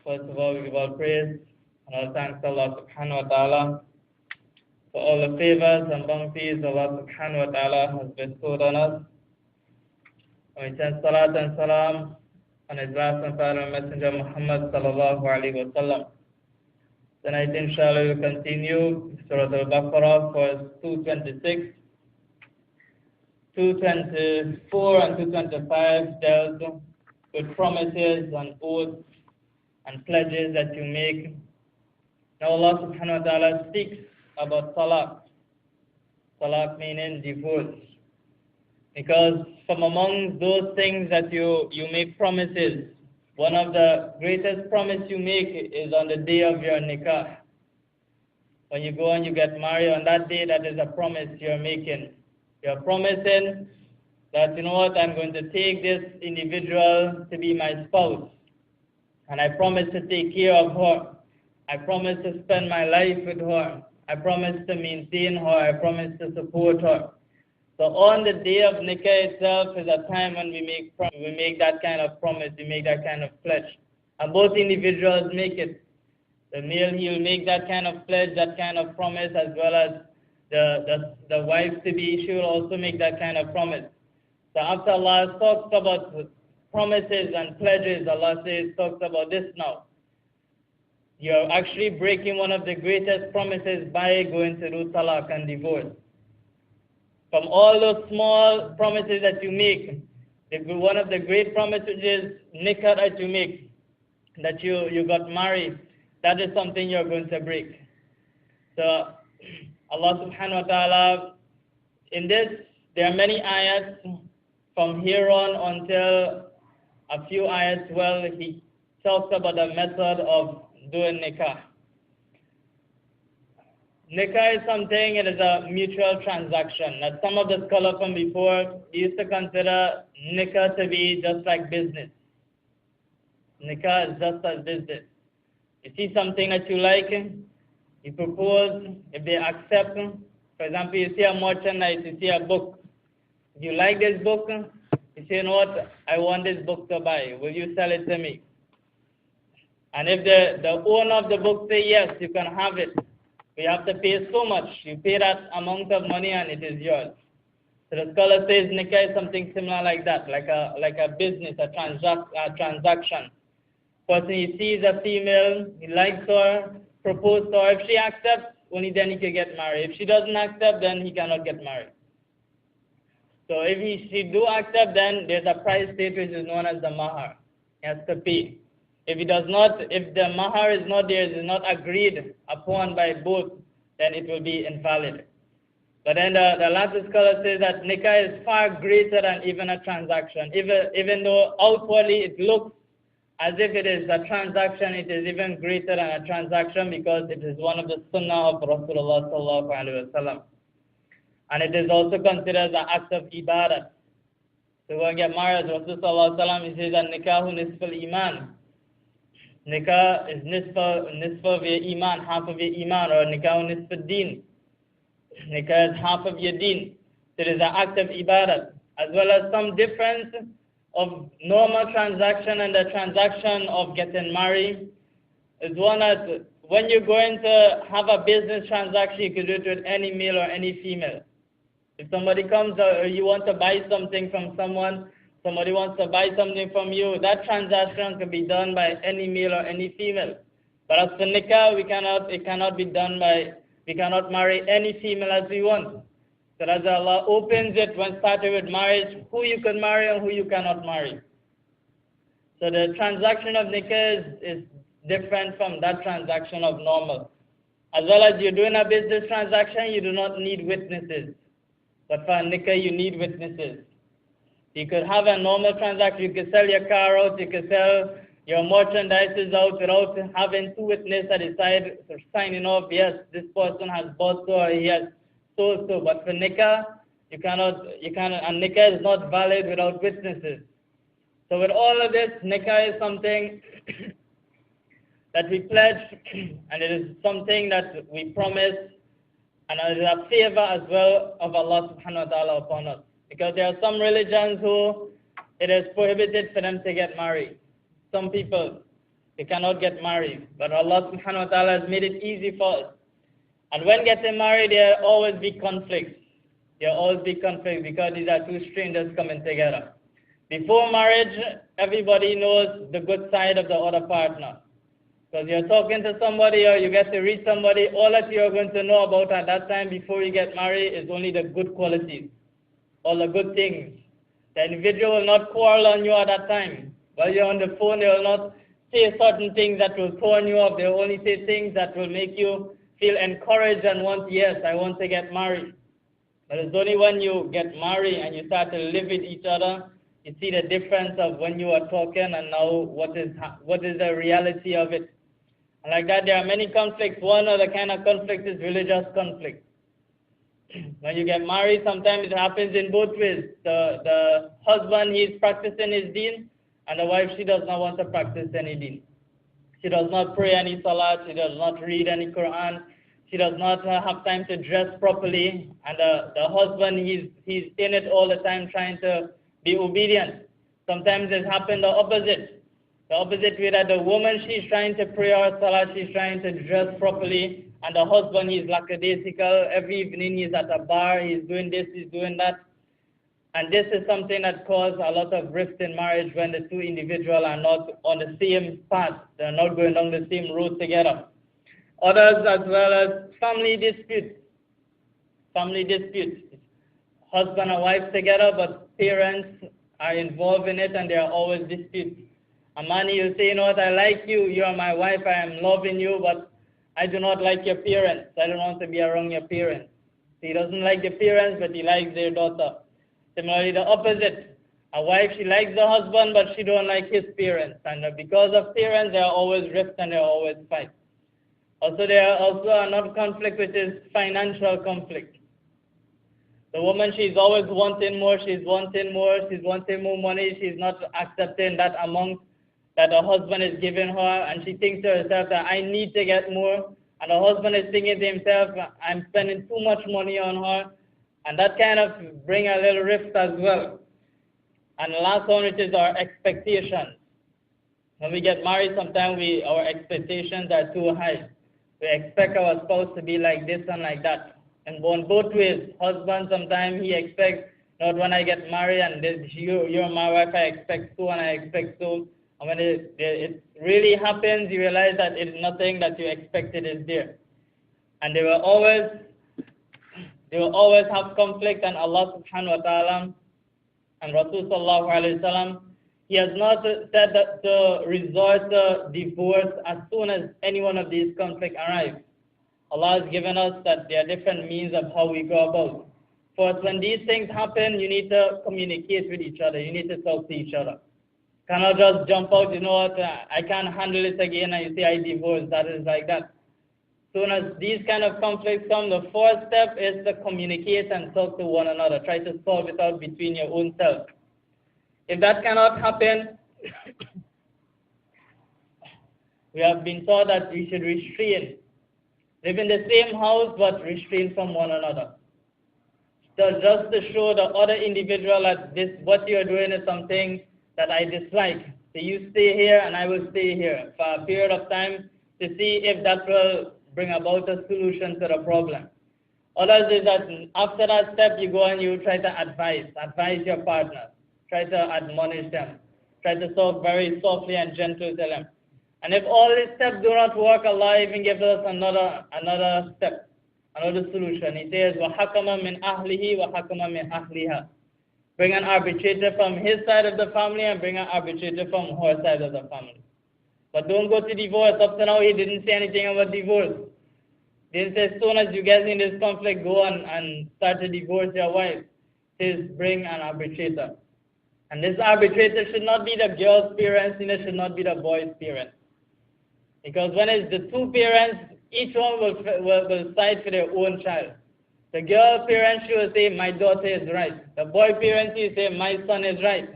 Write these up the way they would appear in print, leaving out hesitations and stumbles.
First of all, we give all praise and all thanks to Allah subhanahu wa ta'ala for all the favors and bounties Allah subhanahu wa ta'ala has bestowed on us. And we send salat and salam on His last and final messenger Muhammad sallallahu alayhi wa sallam. Tonight, inshallah, we will continue Suratul Baqarah, verse 226. 224 and 225 deals with promises and oaths and pledges that you make. Now Allah subhanahu wa ta'ala speaks about talaq. Talaq meaning divorce. Because from among those things that you make promises, one of the greatest promise you make is on the day of your nikah. When you go and you get married on that day, that is a promise you're making. You're promising that, you know what, I'm going to take this individual to be my spouse. And I promise to take care of her. I promise to spend my life with her. I promise to maintain her. I promise to support her. So on the day of nikah itself is a time when we make that kind of promise, we make that kind of pledge. And both individuals make it. The male, he will make that kind of pledge, that kind of promise, as well as the wife-to-be, she will also make that kind of promise. So after Allah talks about promises and pledges, Allah talks about this now. You're actually breaking one of the greatest promises by going to do talaq and divorce. From all those small promises that you make, one of the great promises is nikah that you make, that you got married. That is something you're going to break. So Allah subhanahu wa ta'ala, in this, there are many ayats from here on until a few ayats, well, he talks about the method of doing nikah. Nikah is something, it is a mutual transaction. Now, some of the scholars from before used to consider nikah to be just like business. Nikah is just as business. You see something that you like, you propose, if they accept, for example, you see a merchandise, you see a book. If you like this book, you say, you know what, I want this book to buy. Will you sell it to me? And if the owner of the book say, yes, you can have it. We have to pay so much. You pay that amount of money and it is yours. So the scholar says nikah is something similar like that, like a business, a transaction. Person he sees a female, he likes her, proposes to her. If she accepts, only then he can get married. If she doesn't accept, then he cannot get married. So if she do accept, then there's a price paid which is known as the mahar. He has to pay. If he does not, if the mahar is not there, is not agreed upon by both, then it will be invalid. But then the last scholar says that nikah is far greater than even a transaction. Even though outwardly it looks as if it is a transaction, it is even greater than a transaction because it is one of the sunnah of Rasulullah sallallahu alaihi wasallam. And it is also considered an act of ibadah. So when you get married, Rasulullah sallallahu alaihi wasallam, he says that nikahu nisful iman. Nikah is nisfa of your iman, half of your iman, or nikah nisfa deen. Nikah is half of your deen. So it is an act of ibadah, as well as some difference of normal transaction and the transaction of getting married. Is one that when you're going to have a business transaction, you can do it with any male or any female. If somebody comes or you want to buy something from someone, somebody wants to buy something from you, that transaction can be done by any male or any female. But as for nikah, it cannot be done by, we cannot marry any female as we want. So as Allah opens it when started with marriage, who you can marry and who you cannot marry. So the transaction of nikah is different from that transaction of normal. As well as you're doing a business transaction, you do not need witnesses. But for nikah, you need witnesses. You could have a normal transaction, you could sell your car out, you could sell Your merchandise is out without having two witnesses at the side signing off, yes, this person has bought so, or he has sold so. But for nikah, you cannot, and nikah is not valid without witnesses. So with all of this, nikah is something that we pledge, and it is something that we promise, and it is a favor as well of Allah subhanahu wa ta'ala upon us. Because there are some religions who it is prohibited for them to get married. Some people, they cannot get married. But Allah subhanahu wa ta'ala has made it easy for us. And when getting married, there will always be conflicts. There will always be conflicts because these are two strangers coming together. Before marriage, everybody knows the good side of the other partner. Because you're talking to somebody or you get to read somebody, all that you're going to know about at that time before you get married is only the good qualities, all the good things. The individual will not quarrel on you at that time. While you're on the phone, they will not say certain things that will turn you off. They will only say things that will make you feel encouraged and want, yes, I want to get married. But it's only when you get married and you start to live with each other, you see the difference of when you are talking and now what is the reality of it. And like that, there are many conflicts. One of the kind of conflict is religious conflict. When you get married, sometimes it happens in both ways. The husband, he is practicing his deen, and the wife, she does not want to practice any deen. She does not pray any salat, she does not read any Quran, she does not have time to dress properly, and the husband, he's in it all the time trying to be obedient. Sometimes it happens the opposite way, that the woman, she's trying to pray her salat, she's trying to dress properly, and the husband, he's lackadaisical. Every evening he's at a bar, he's doing this, he's doing that. And this is something that causes a lot of rift in marriage when the two individuals are not on the same path. They're not going down the same road together. Others as well as family disputes. Family disputes. Husband and wife together, but parents are involved in it and there are always disputes. A man, you say, you know what, I like you, you are my wife, I am loving you, but I do not like your parents. I don't want to be around your parents. He doesn't like the parents, but he likes their daughter. Similarly, the opposite. A wife, she likes the husband, but she don't like his parents. And because of parents, there are always rifts and there are always fights. Also, there are also another conflict, which is financial conflict. The woman, she's always wanting more, she's wanting more money, she's not accepting that amount that the husband is giving her, and she thinks to herself that I need to get more, and the husband is thinking to himself, I'm spending too much money on her, and that kind of bring a little rift as well. And the last one, which is our expectations. When we get married, sometimes our expectations are too high. We expect our spouse to be like this and like that. And going both ways. Husband, sometimes he expects, not when I get married and you're my wife, I expect so and I expect so. And when it really happens, you realize that it's nothing that you expected is there. And they will always have conflict, and Allah subhanahu wa ta'ala and Rasul sallallahu alayhi wa sallam, he has not said that to resort to divorce as soon as any one of these conflicts arrive. Allah has given us that there are different means of how we go about. First, when these things happen, you need to communicate with each other. You need to talk to each other. Cannot just jump out, you know what, I can't handle it again, and you say I divorce. That is like that. Soon as these kind of conflicts come, the first step is to communicate and talk to one another. Try to solve it out between your own self. If that cannot happen, we have been taught that we should restrain. Live in the same house, but restrain from one another. So just to show the other individual that what you are doing is something that I dislike. So you stay here and I will stay here for a period of time to see if that will bring about a solution to the problem. Others is that after that step, you go and you try to advise your partner. Try to admonish them. Try to talk very softly and gentle to them. And if all these steps do not work, Allah even gives us another step, another solution. He says, وَحَكَمًا مِنْ أَهْلِهِ وَحَكَمًا مِنْ أَهْلِهَا. Bring an arbitrator from his side of the family and bring an arbitrator from her side of the family. But don't go to divorce. Up to now, he didn't say anything about divorce. He didn't say as soon as you get in this conflict, go on and start to divorce your wife. He says, bring an arbitrator. And this arbitrator should not be the girl's parents, and it should not be the boy's parents. Because when it's the two parents, each one will side for their own child. The girl parents will say, my daughter is right. The boy parents will say, my son is right.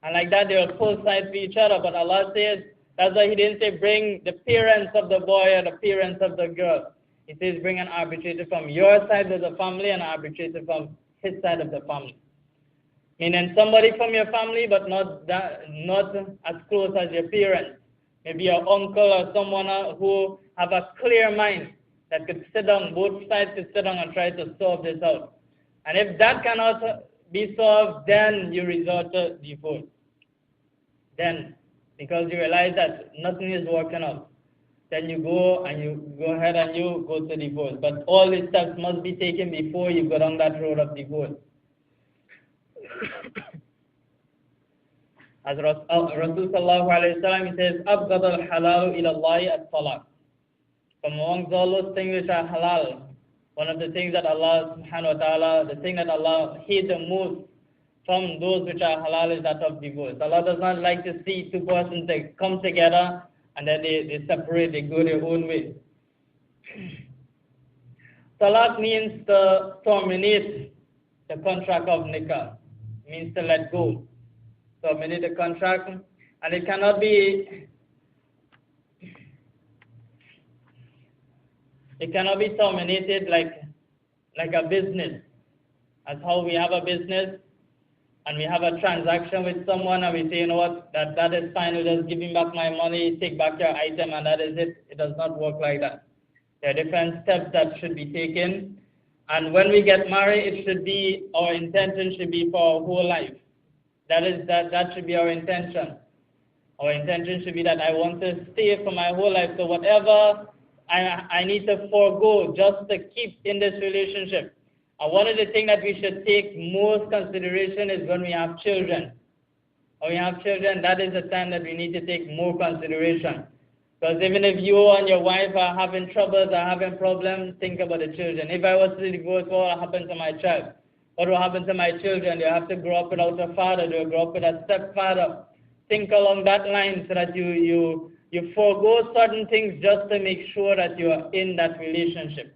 And like that, they will pull sides for each other. But Allah says, that's why He didn't say bring the parents of the boy or the parents of the girl. He says bring an arbitrator from your side of the family and an arbitrator from his side of the family. Meaning somebody from your family, but not as close as your parents. Maybe your uncle or someone who have a clear mind that could sit down, both sides could sit down and try to solve this out. And if that cannot be solved, then you resort to divorce. Then, because you realize that nothing is working out, then you go ahead and you go to divorce. But all these steps must be taken before you go down that road of divorce. As Rasul sallallahu alayhi wa sallam, he says, أَبْغَضَ الْحَلَالُ إِلَى اللَّهِ الطَّلَاقُ. From amongst all those things which are halal, one of the things that Allah subhanahu wa ta'ala, the thing that Allah hates the most from those which are halal is that of divorce. Allah does not like to see two persons that come together and then they separate, they go their own way. Talaq means to terminate the contract of nikah. It means to let go. Terminate the contract, and it cannot be terminated like a business. As how we have a business and we have a transaction with someone and we say, you know what, that is fine, you just give me back my money, take back your item, and that is it. It does not work like that. There are different steps that should be taken, and when we get married, it should be, our intention should be for our whole life. That should be our intention. Our intention should be that I want to stay for my whole life. So whatever I need to forego just to keep in this relationship. And one of the things that we should take most consideration is when we have children. When we have children, that is the time that we need to take more consideration. Because even if you and your wife are having troubles or having problems, think about the children. If I was to divorce, what will happen to my child? What will happen to my children? They have to grow up without a father. They will grow up with a stepfather. Think along that line so that you forego certain things just to make sure that you are in that relationship.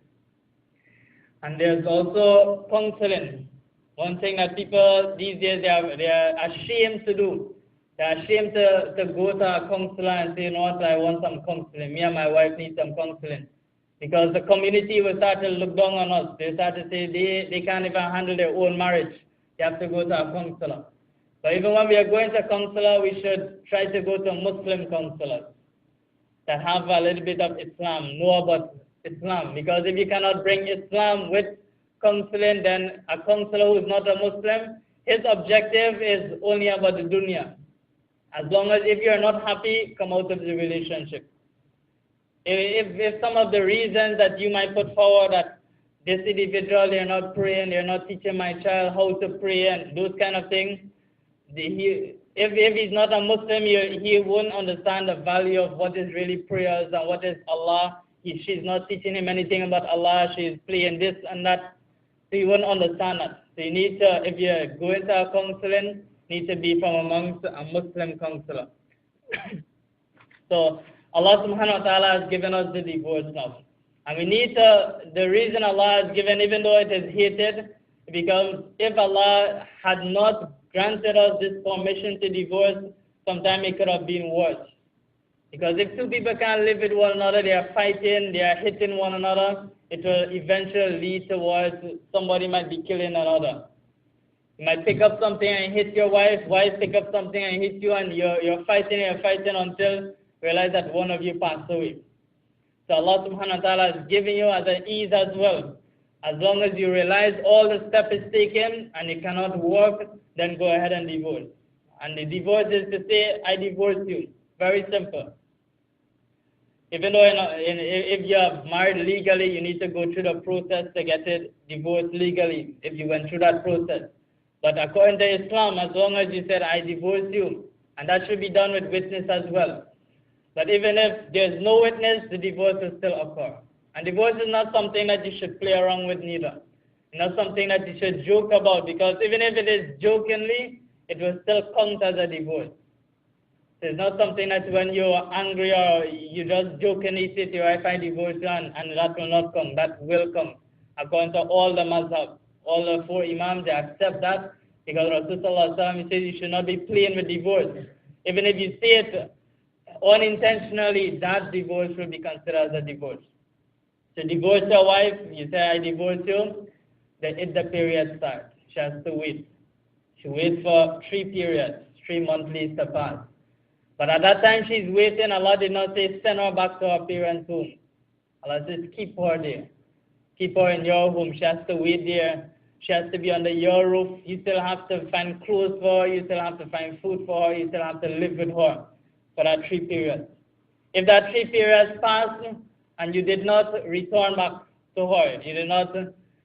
And there's also counseling. One thing that people these days they are ashamed to do. They're ashamed to go to a counselor and say, you know what, I want some counseling. Me and my wife need some counseling. Because the community will start to look down on us. They start to say they can't even handle their own marriage. They have to go to a counselor. So even when we are going to a counselor, we should try to go to Muslim counselors that have a little bit of Islam, know about Islam. Because if you cannot bring Islam with counseling, then a counselor who is not a Muslim, his objective is only about the dunya. As long as if you are not happy, come out of the relationship. If some of the reasons that you might put forward that this individual, they're not praying, they're not teaching my child how to pray and those kind of things, if he's not a Muslim, he won't understand the value of what is really prayers and what is Allah. She's not teaching him anything about Allah, she's playing this and that, so he won't understand that. So you need to, if you're going to a counseling, need to be from amongst a Muslim counselor. So Allah subhanahu wa ta'ala has given us the divorce now. And we need the reason Allah has given, even though it is hated, because if Allah had not granted us this permission to divorce, sometime it could have been worse. Because if two people can't live with one another, they are fighting, they are hitting one another, it will eventually lead towards somebody might be killing another. You might pick up something and hit your wife pick up something and hit you, and you're fighting until you realize that one of you passed away. So Allah subhanahu wa ta'ala is giving you as an ease as well. As long as you realize all the step is taken and it cannot work, then go ahead and divorce. And the divorce is to say, I divorce you. Very simple. Even though if you are married legally, you need to go through the process to get it divorced legally, if you went through that process. But according to Islam, as long as you said, I divorce you, and that should be done with witness as well. But even if there's no witness, the divorce will still occur. And divorce is not something that you should play around with neither. Not something that you should joke about, because even if it is jokingly, it will still count as a divorce. So it's not something that when you're angry or you just jokingly say to your wife, I divorce you, and that will not come. That will come. According to all the mazhab, all the four imams, they accept that because Rasulullah says you should not be playing with divorce. Even if you say it unintentionally, that divorce will be considered as a divorce. So divorce your wife, you say, I divorce you, the iddah period starts. She has to wait. She waits for 3 periods, 3 monthlies to pass. But at that time she's waiting, Allah did not say, send her back to her parents' home. Allah says, keep her there. Keep her in your home. She has to wait there. She has to be under your roof. You still have to find clothes for her. You still have to find food for her. You still have to live with her for that 3 periods. If that 3 periods pass and you did not return back to her, you did not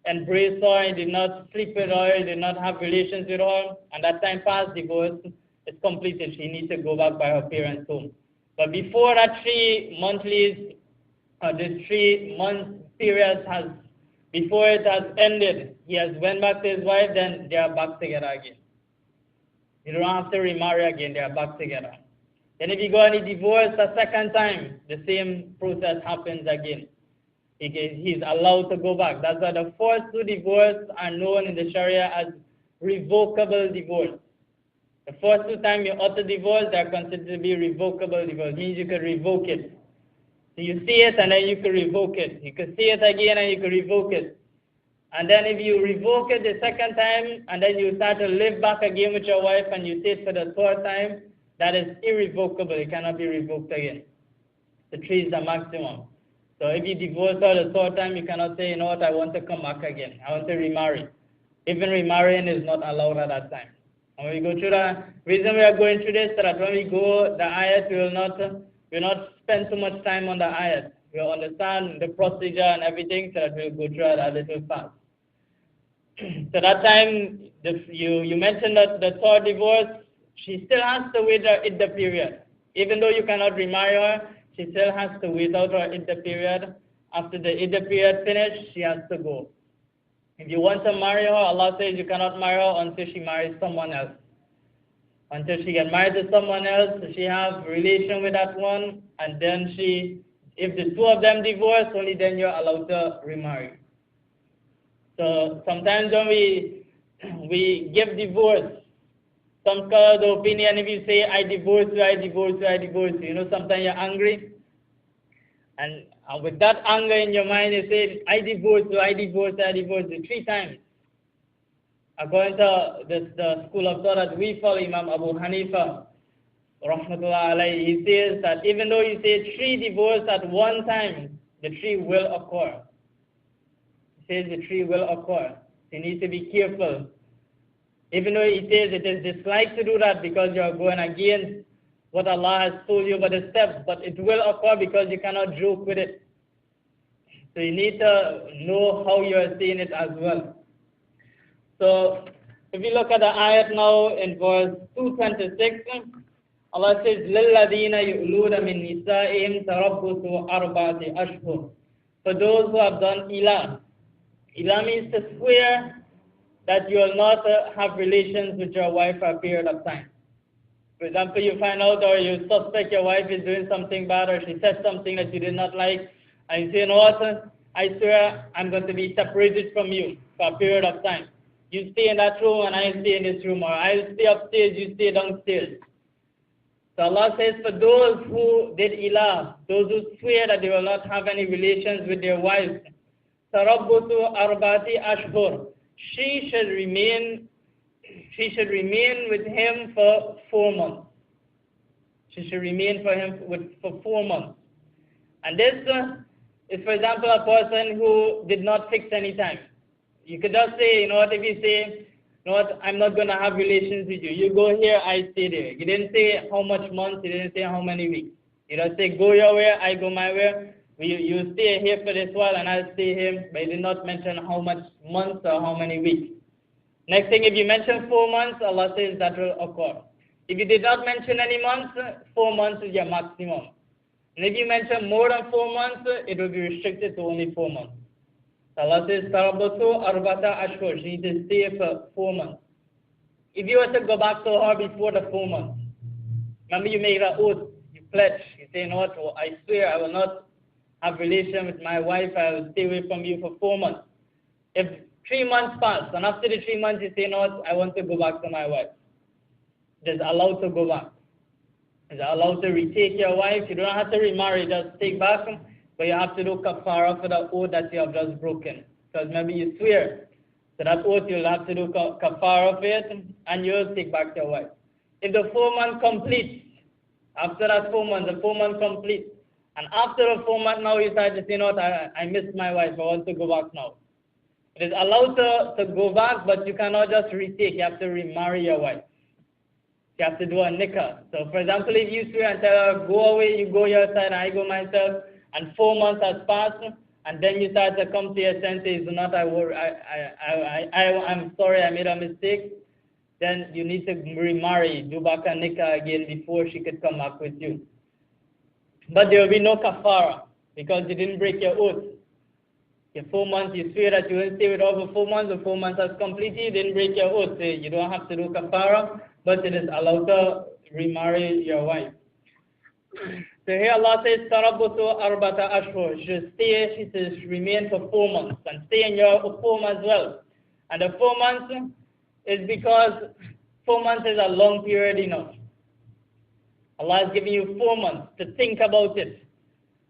embrace her, you did not sleep with her, you did not have relations with her, and that time passed, divorce is completed. She needs to go back by her parents' home. But before that 3 monthlies, the 3 month period before it has ended, he has went back to his wife, then they are back together again. You don't have to remarry again, they are back together. Then if you go and he divorced a second time, the same process happens again. He's allowed to go back. That's why the first 2 divorces are known in the Sharia as revocable divorce. The first 2 times you ought to divorce, they are considered to be revocable divorce. It means you can revoke it. So you see it and then you can revoke it. You can see it again and you can revoke it. And then if you revoke it the second time and then you start to live back again with your wife and you say it for the 3rd time, that is irrevocable. It cannot be revoked again. The 3 is the maximum. So if you divorce her the 3rd time, you cannot say, you know what, I want to come back again. I want to remarry. Even remarrying is not allowed at that time. And when we go through the reason we are going through this, so that when we go the ayat, we will not spend too much time on the ayat. We will understand the procedure and everything, so that we'll go through it a little fast. So that time, you mentioned that the 3rd divorce, she still has to wait her iddah period. Even though you cannot remarry her, she still has to wait out her iddah period. After the iddah period finished, she has to go. If you want to marry her, Allah says you cannot marry her until she marries someone else. Until she gets married to someone else, she have relation with that one, and then if the 2 of them divorce, only then you're allowed to remarry. So sometimes when we give divorce, some scholars the opinion, if you say, I divorce you, I divorce you, I divorce you, sometimes you're angry. And with that anger in your mind, you say, I divorce you, I divorce you, I divorce you, 3 times. According to the school of thought that we follow, Imam Abu Hanifa, rahmatullah alayhi, he says that even though you say 3 divorces at one time, the 3 will occur. He says the 3 will occur. So you need to be careful. Even though he says it is disliked to do that because you are going against what Allah has told you about the steps, but it will occur because you cannot joke with it. So you need to know how you are saying it as well. So if you look at the ayat now in verse 226, Allah says, لِلَّذِينَ يُؤْلُونَ مِن نِسَائِهِمْ تَرَبُّصُ أَرْبَعَةِ أَشْهُرٍ. For those who have done ilah. Ilah means to swear that you will not have relations with your wife for a period of time. For example, you find out or you suspect your wife is doing something bad or she said something that you did not like, and you say, you know what, I swear I'm going to be separated from you for a period of time. You stay in that room and I stay in this room, or I'll stay upstairs, you stay downstairs. So Allah says for those who did ilah, those who swear that they will not have any relations with their wives, tarabbusu arba'ati ashhur. She should remain with him for 4 months. She should remain for 4 months. And this is, for example, a person who did not fix any time. You could just say, you know what, if you say, you know what, I'm not going to have relations with you. You go here, I stay there. You didn't say how much months, you didn't say how many weeks. You just say, go your way, I go my way. You stay here for this while and I'll stay here. But you did not mention how much months or how many weeks. Next thing, if you mention 4 months, Allah says that will occur. If you did not mention any months, 4 months is your maximum. And if you mention more than 4 months, it will be restricted to only 4 months. So Allah says, Tarabatu arbata ashhur. She needs to stay for 4 months. if you were to go back to her before the 4 months, remember you made an oath, you pledge, you say, you know what, well, I swear I will not have relation with my wife, I will stay away from you for 4 months. If 3 months pass, and after the 3 months you say, you know what, I want to go back to my wife, it is allowed to go back. It is allowed to retake your wife. You don't have to remarry, just take back, but you have to do kafara for the oath that you have just broken. Because maybe you swear, so that oath you'll have to do kafara for it, and you'll take back your wife. If the 4 months completes, after that 4 months, the 4 months complete, and after the 4 months now you start to say, you know what, I miss my wife, I want to go back now. It is allowed to go back, but you cannot just retake, you have to remarry your wife. You have to do a nikah. So for example, if you swear and tell her, go away, you go your side, I go myself, and 4 months has passed, and then you start to come to your senses, not I'm sorry, I made a mistake, then you need to remarry, do back a nikah again before she could come back with you. But there will be no kafara, because you didn't break your oath. Your 4 months, you swear that you will stay with her for 4 months, the 4 months has completed, you didn't break your oath. So you don't have to do kafara, but it is allowed to remarry your wife. So here Allah says, Tarabutu arbata ashhur. She stay, she says, remain for 4 months, and stay in your home as well. And the 4 months is because 4 months is a long period enough. Allah is giving you 4 months to think about it.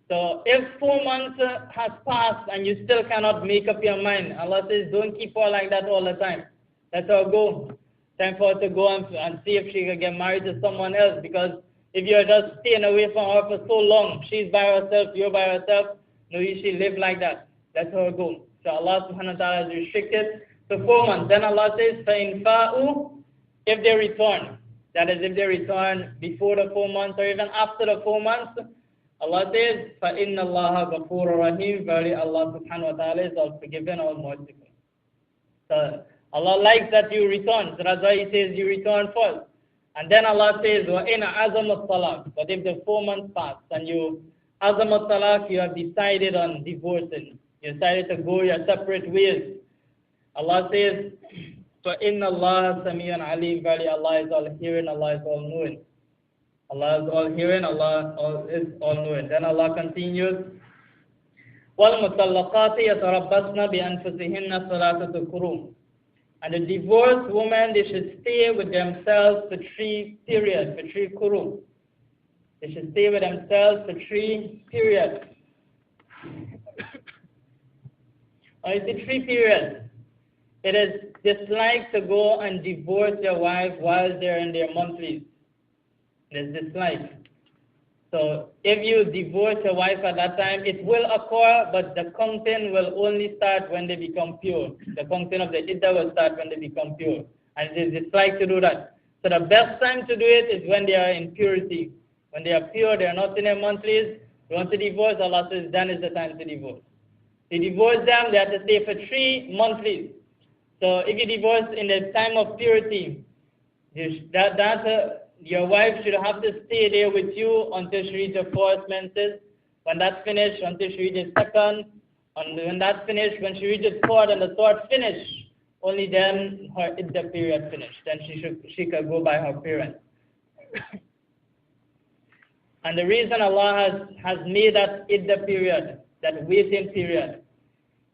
So if 4 months has passed and you still cannot make up your mind, Allah says, don't keep her like that all the time. Let her go. Time for her to go and see if she can get married to someone else, because if you're just staying away from her for so long, she's by herself, you're by herself, no, you should live like that. Let her go. So Allah subhanahu wa ta'ala has restricted to 4 months. Then Allah says, فَإِنْ فَاءُوا, if they return, that is, if they return before the 4 months or even after the 4 months, Allah says, فَإِنَّ اللَّهَ غَفُورٌ رَحِيمٌ, verily Allah subhanahu wa ta'ala is all forgiving, all merciful. So Allah likes that you return, so that's why He says you return first. And then Allah says, وَإِنَ عَزَمَ الطَّلَاقِ, but if the 4 months pass and you, عَزَمَ الطَّلَاقِ, you have decided on divorcing, you decided to go your separate ways, Allah says, فَإِنَّ اللَّهَ سَمِيعٌ عَلِيمٌ, verily Allah is all hearing, Allah is all knowing. Allah is all hearing, Allah is all knowing. Then Allah continues, وَالْمُطَلَّقَاتِ يَتَرَبَّصْنَ بِأَنفُسِهِنَّ ثَلَاثَةَ قُرُوءٍ. And the divorced women, they should stay with themselves for 3 periods, for 3 quru. They should stay with themselves for 3 periods. Or is it 3 periods? It is disliked to go and divorce your wife while they're in their monthlies. It is disliked. So if you divorce your wife at that time, it will occur, but the counting will only start when they become pure. The counting of the iddah will start when they become pure. And it is disliked to do that. So the best time to do it is when they are in purity. When they are pure, they are not in their monthlies, they want to divorce, Allah says, then is the time to divorce. To divorce them, they have to stay for 3 monthlies. So if you divorce in the time of purity, your wife should have to stay there with you until she reaches her 4th menses. When that's finished, until she reaches 2nd. And when that's finished, when she reaches 4th and the 3rd finish, only then her iddah period finished. Then she could go by her parents. And the reason Allah has made that iddah period, that waiting period,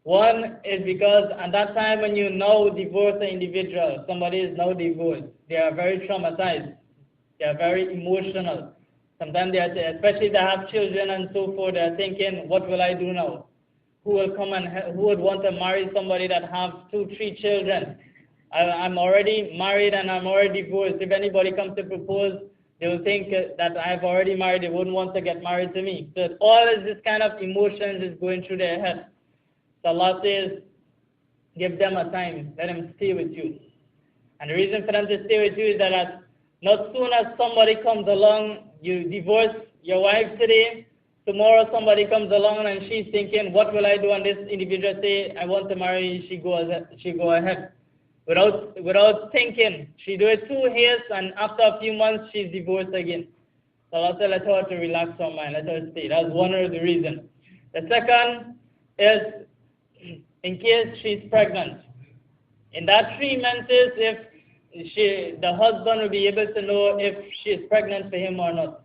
one is because at that time when you now divorce an individual, somebody is now divorced, they are very traumatized. They are very emotional. Sometimes they are, especially if they have children and so forth, they are thinking, what will I do now? Who will come and who would want to marry somebody that have 2, 3 children? I'm already married and I'm already divorced. If anybody comes to propose, they will think that I've already married. They wouldn't want to get married to me. So all of this kind of emotions is going through their head. So Allah says, give them a time. Let them stay with you. And the reason for them to stay with you is that not soon as somebody comes along, you divorce your wife today, tomorrow somebody comes along and she's thinking, what will I do? And this individual say, I want to marry you, she go ahead. Without thinking, she do it 2 years and after a few months she's divorced again. So Allah said, let her to relax her mind, let her stay. That's one of the reasons. The second is in case she's pregnant. In that 3 menses, if the husband will be able to know if she is pregnant for him or not.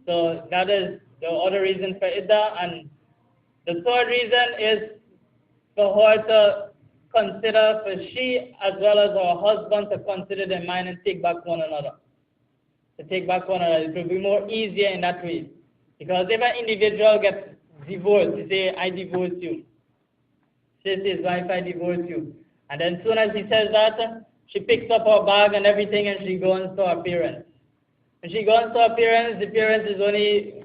So that is the other reason for iddah. And the third reason is for her to consider, for she as well as her husband to consider their mind and take back one another. To take back one another. It will be more easier in that way. Because if an individual gets divorced, he say, I divorce you. Says his wife, I divorce you. And then soon as he says that, she picks up her bag and everything and she goes to her parents. When she goes to her parents, the parents is only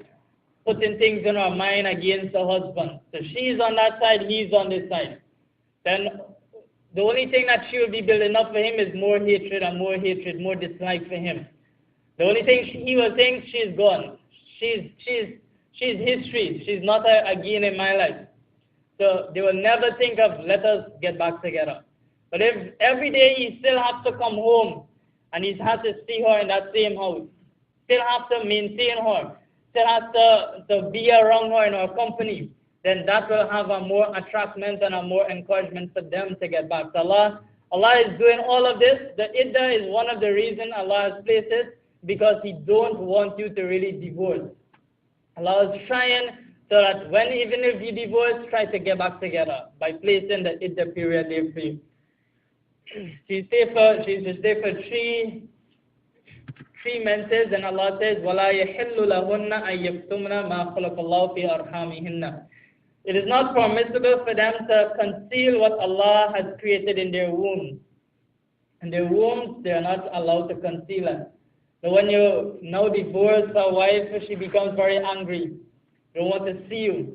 putting things in her mind against the husband. So she's on that side, he's on this side. Then the only thing that she will be building up for him is more hatred, more dislike for him. The only thing he will think, she's gone. She's history. She's not again in my life. So they will never think of, let us get back together. But if every day he still has to come home and he has to see her in that same house, still has to maintain her, still has to be around her in her company, then that will have a more attractment and a more encouragement for them to get back. So Allah is doing all of this. The iddah is one of the reasons Allah has placed it, because He don't want you to really divorce. Allah is trying so that even if you divorce, try to get back together by placing the iddah period there for you. She's to stay for three menses, and Allah says, وَلَا يَحِلُّ لَهُنَّ أَن يَكْتُمْنَ مَا خَلَقَ اللَّهُ فِي أَرْحَامِهِنَّ. It is not permissible for them to conceal what Allah has created in their womb. In their wombs, they are not allowed to conceal it. So when you now divorce a wife, she becomes very angry. They don't want to see you.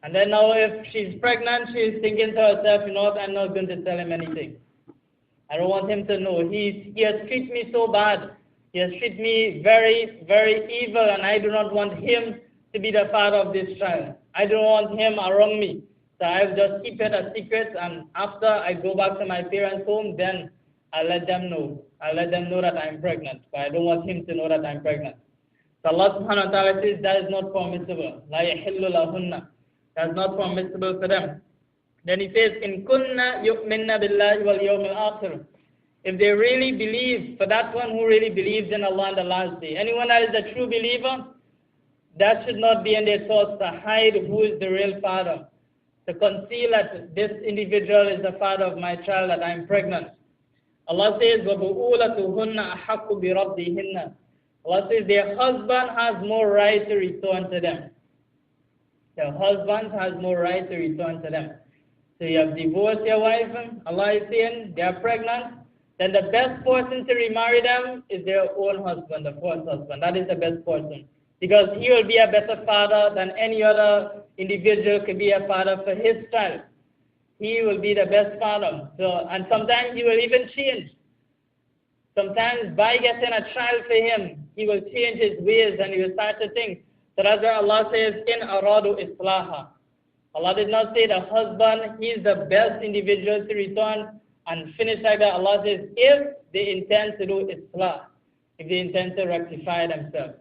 And then now if she's pregnant, she's thinking to herself, you know what, I'm not going to tell him anything. I don't want him to know. He has treated me so bad. He has treated me very, very evil, and I do not want him to be the father of this child. I don't want him around me. So I'll just keep it a secret, and after I go back to my parents' home, then I'll let them know. I'll let them know that I'm pregnant, but I don't want him to know that I'm pregnant. So Allah subhanahu wa ta'ala says that is not permissible. La yahillu lahunna. That's not permissible for them. Then He says, in kunna yu'minna billahi wal yawmil akhir. If they really believe, for that one who really believes in Allah on the last day, anyone that is a true believer, that should not be in their thoughts to hide who is the real father, to conceal that this individual is the father of my child, that I'm pregnant. Allah says, وَبُؤُولَتُهُنَّ أَحَقُّ بِرَبِّهِنَّ. Allah says their husband has more right to return to them. Their husband has more right to return to them. So you have divorced your wife, Allah is saying they are pregnant, then the best person to remarry them is their own husband, the first husband. That is the best person. Because he will be a better father than any other individual could be a father for his child. He will be the best father. So, and sometimes he will even change. Sometimes by getting a child for him, he will change his ways and he will start to think. So that's why Allah says, in aradu islaha. Allah did not say the husband, he is the best individual to return and finish like that. Allah says, if they intend to do islah, if they intend to rectify themselves.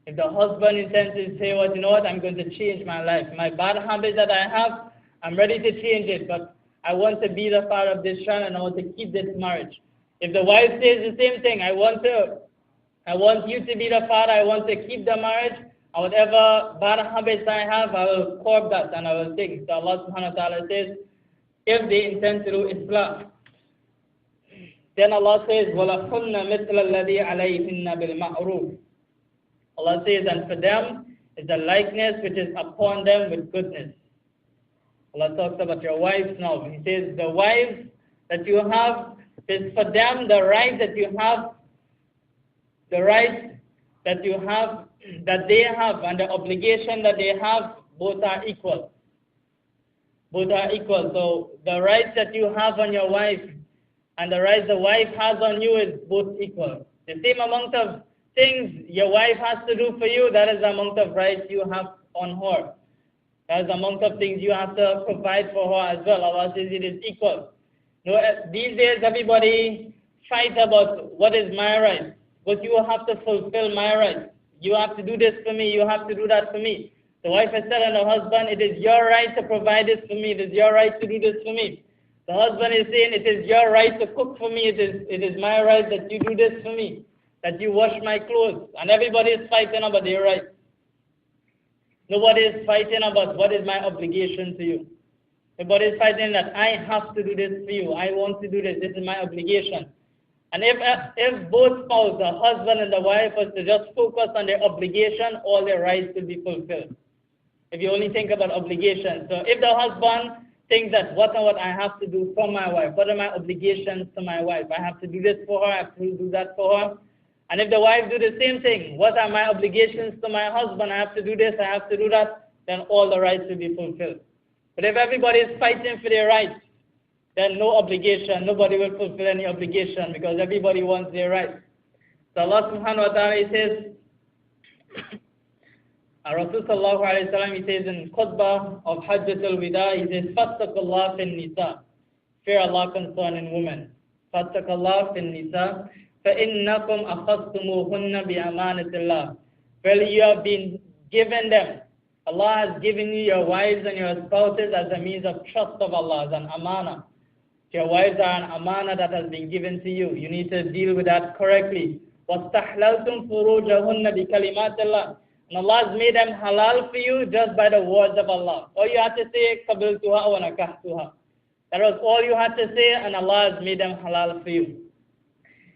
If the husband intends to say, well, you know what, I'm going to change my life. My bad habits that I have, I'm ready to change it, but I want to be the father of this child and I want to keep this marriage. If the wife says the same thing, I want you to be the father, I want to keep the marriage, and whatever bad habits I have, I will curb that and I will take. So Allah subhanahu wa ta'ala says, if they intend to do islah. Then Allah says, وَلَهُنَّ مِثْلَ الَّذِي عَلَيْهِنَّ بِالْمَعْرُوفِ. Allah says, and for them is the likeness which is upon them with goodness. Allah talks about your wives now. He says, the wives that you have, is for them the right that you have, that they have, and the obligation that they have, both are equal. Both are equal. So the rights that you have on your wife and the rights the wife has on you is both equal. The same amount of things your wife has to do for you, that is the amount of rights you have on her. That is the amount of things you have to provide for her as well. Allah says it is equal. You know, these days everybody fights about what is my right, but you have to fulfill my rights. You have to do this for me, you have to do that for me. The wife has said to her husband, it is your right to provide this for me, it is your right to do this for me. The husband is saying, it is your right to cook for me, it is my right that you do this for me, that you wash my clothes. And everybody is fighting about their rights. Nobody is fighting about what is my obligation to you. Everybody is fighting that I have to do this for you. I want to do this. This is my obligation. And if both spouses, the husband and the wife, was to just focus on their obligation, all their rights will be fulfilled. If you only think about obligation. So if the husband thinks that what and what I have to do for my wife, what are my obligations to my wife? I have to do this for her, I have to do that for her. And if the wife do the same thing, what are my obligations to my husband? I have to do this, I have to do that, then all the rights will be fulfilled. But if everybody is fighting for their rights, then no obligation, nobody will fulfill any obligation because everybody wants their rights. So Allah subhanahu wa ta'ala says, Rasul sallallahu alayhi wa sallam, he says in khutbah of Hajjatul Wida, he says, Fattakullah fin nisa. Fear Allah concerning women. Fattakullah fin nisa. فَإِنَّكُمْ أَخَذْتُمُوهُنَّ بِأَمَانَةِ اللَّهِ. Well, you have been given them. Allah has given you your wives and your spouses as a means of trust of Allah, as an amana. Your wives are an amana that has been given to you. You need to deal with that correctly. وَاسْتَحْلَلْتُمْ فُرُوجَهُنَّ بِكَلِمَاتِ اللَّهِ. And Allah has made them halal for you just by the words of Allah. All you had to say, قَبِلْتُهَا وَنَكَحْتُهَا. That was all you had to say, and Allah has made them halal for you.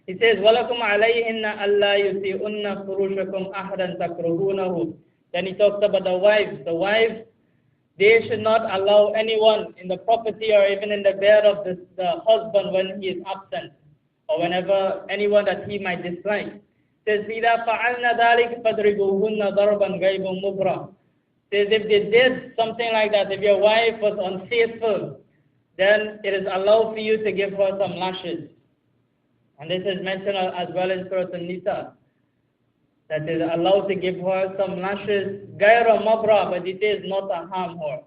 He says, وَلَكُمْ عَلَيْهِنَّ أَلَّا يُسِئُنَّ فُرُوشَكُمْ أَحْدًا تَكْرُهُونَهُ. Then he talks about the wives. The wives, they should not allow anyone in the property or even in the bed of the husband when he is absent, or whenever anyone that he might dislike. Says, إِذَا فَعَلْنَ ذَلِكَ فَضْرِبُوهُنَّ ضَرْبًا غَيْبًا مُبْرًا. Says, if they did something like that, if your wife was unfaithful, then it is allowed for you to give her some lashes. And this is mentioned as well in Suratul Nisa, that it is allowed to give her some lashes, gaira mabra, but it is not to harm her.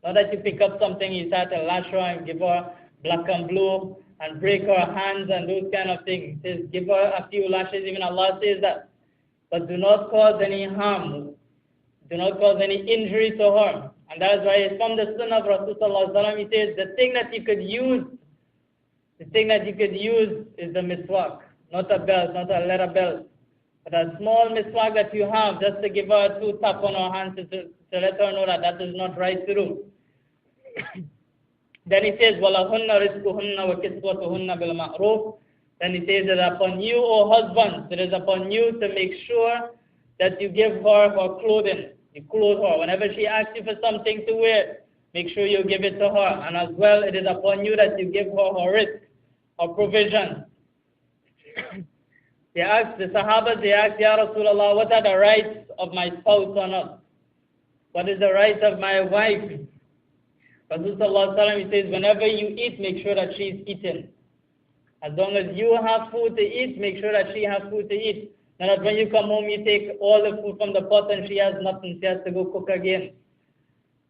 Not that you pick up something, you start to lash her and give her black and blue and break her hands and those kind of things. It says give her a few lashes, even Allah says that. But do not cause any harm, do not cause any injury to her. And that is why it's from the Sunnah of Rasulullah, he says the thing that you could use, is the miswak, not a belt, not a leather belt. But a small miswak that you have, just to give her a 2 tap on her hands to let her know that that is not right to do. Then he says, وَلَهُنَّ رِزْقُهُنَّ وَكِسْوَتُهُنَّ بِالْمَعْرُوفِ. Then he says that upon you, O husbands, it is upon you to make sure that you give her her clothing. You clothe her. Whenever she asks you for something to wear, make sure you give it to her. And as well, it is upon you that you give her her rizq, her provision. They asked, the Sahabas, they asked, Ya Rasulullah, what are the rights of my spouse on us? What is the rights of my wife? Rasulullah, he says, whenever you eat, make sure that she is eating. As long as you have food to eat, make sure that she has food to eat. Not that when you come home, you take all the food from the pot and she has nothing, she has to go cook again.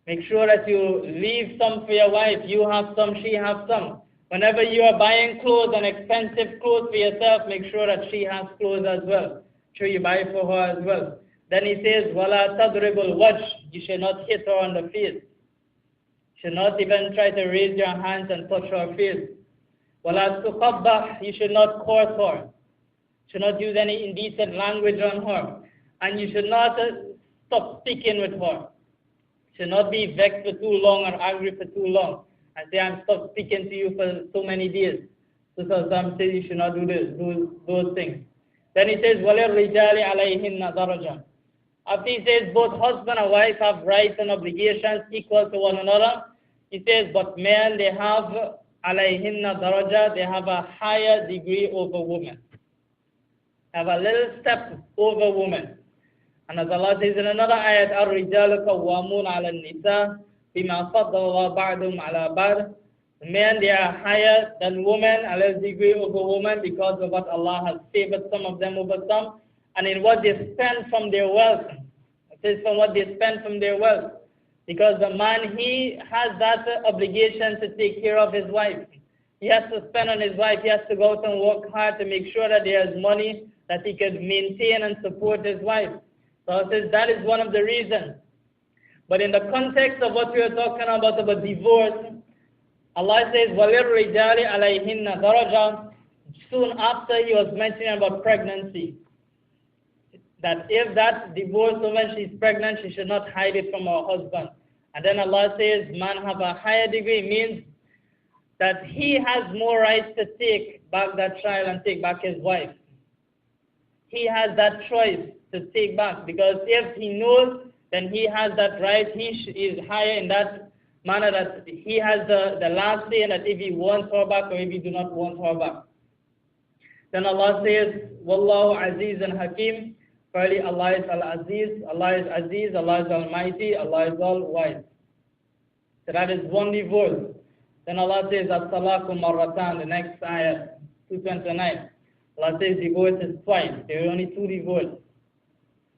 Make sure that you leave some for your wife. You have some, she has some. Whenever you are buying clothes and expensive clothes for yourself, make sure that she has clothes as well. Make sure you buy for her as well. Then he says, وَلَا تَضْرِبُ الْوَجْهِ. You should not hit her on the face. You should not even try to raise your hands and touch her face. وَلَا تُقَبَّحْ. You should not curse her. You should not use any indecent language on her. And you should not stop speaking with her. You should not be vexed for too long or angry for too long. And say, I'm stopped speaking to you for so many days. So some say you should not do those things. Then he says, وَلِلْرِجَالِ عَلَيْهِنَّ دَرَجًا. After he says both husband and wife have rights and obligations equal to one another, he says, but men, they have عَلَيْهِنَّ دَرَجًا, they have a higher degree over women. Have a little step over women. And as Allah says in another ayat, الرِّجَالُ قَوَّامُونَ عَلَى النِّسَاءِ بِمَا فَضَّلَ اللَّهُ بَعْضُهُمْ عَلَى بَعْضٍ. Men, they are higher than women, a little degree over women, because of what Allah has favored some of them over some, and in what they spend from their wealth. It says from what they spend from their wealth. Because the man, he has that obligation to take care of his wife. He has to spend on his wife. He has to go out and work hard to make sure that there is money that he can maintain and support his wife. So it says that is one of the reasons. But in the context of what we are talking about divorce, Allah says, وَلِلْرِجَالِ عَلَيْهِنَّ دَرَجَةٌ. Soon after, He was mentioning about pregnancy. That if that divorced woman, she's pregnant, she should not hide it from her husband. And then Allah says, man have a higher degree, means that he has more rights to take back that child and take back his wife. He has that choice to take back, because if he knows, then he has that right. He is higher in that manner that he has the last say, and that if he wants her back or if he do not want her back. Then Allah says, Wallahu Aziz and Hakim. Verily Allah is Al-Aziz, Allah is Aziz, Allah is Almighty, Allah is all-wise. So that is one divorce. Then Allah says, As-Salaku Marratan, the next ayah, 229. Allah says divorce is twice. There are only two divorces.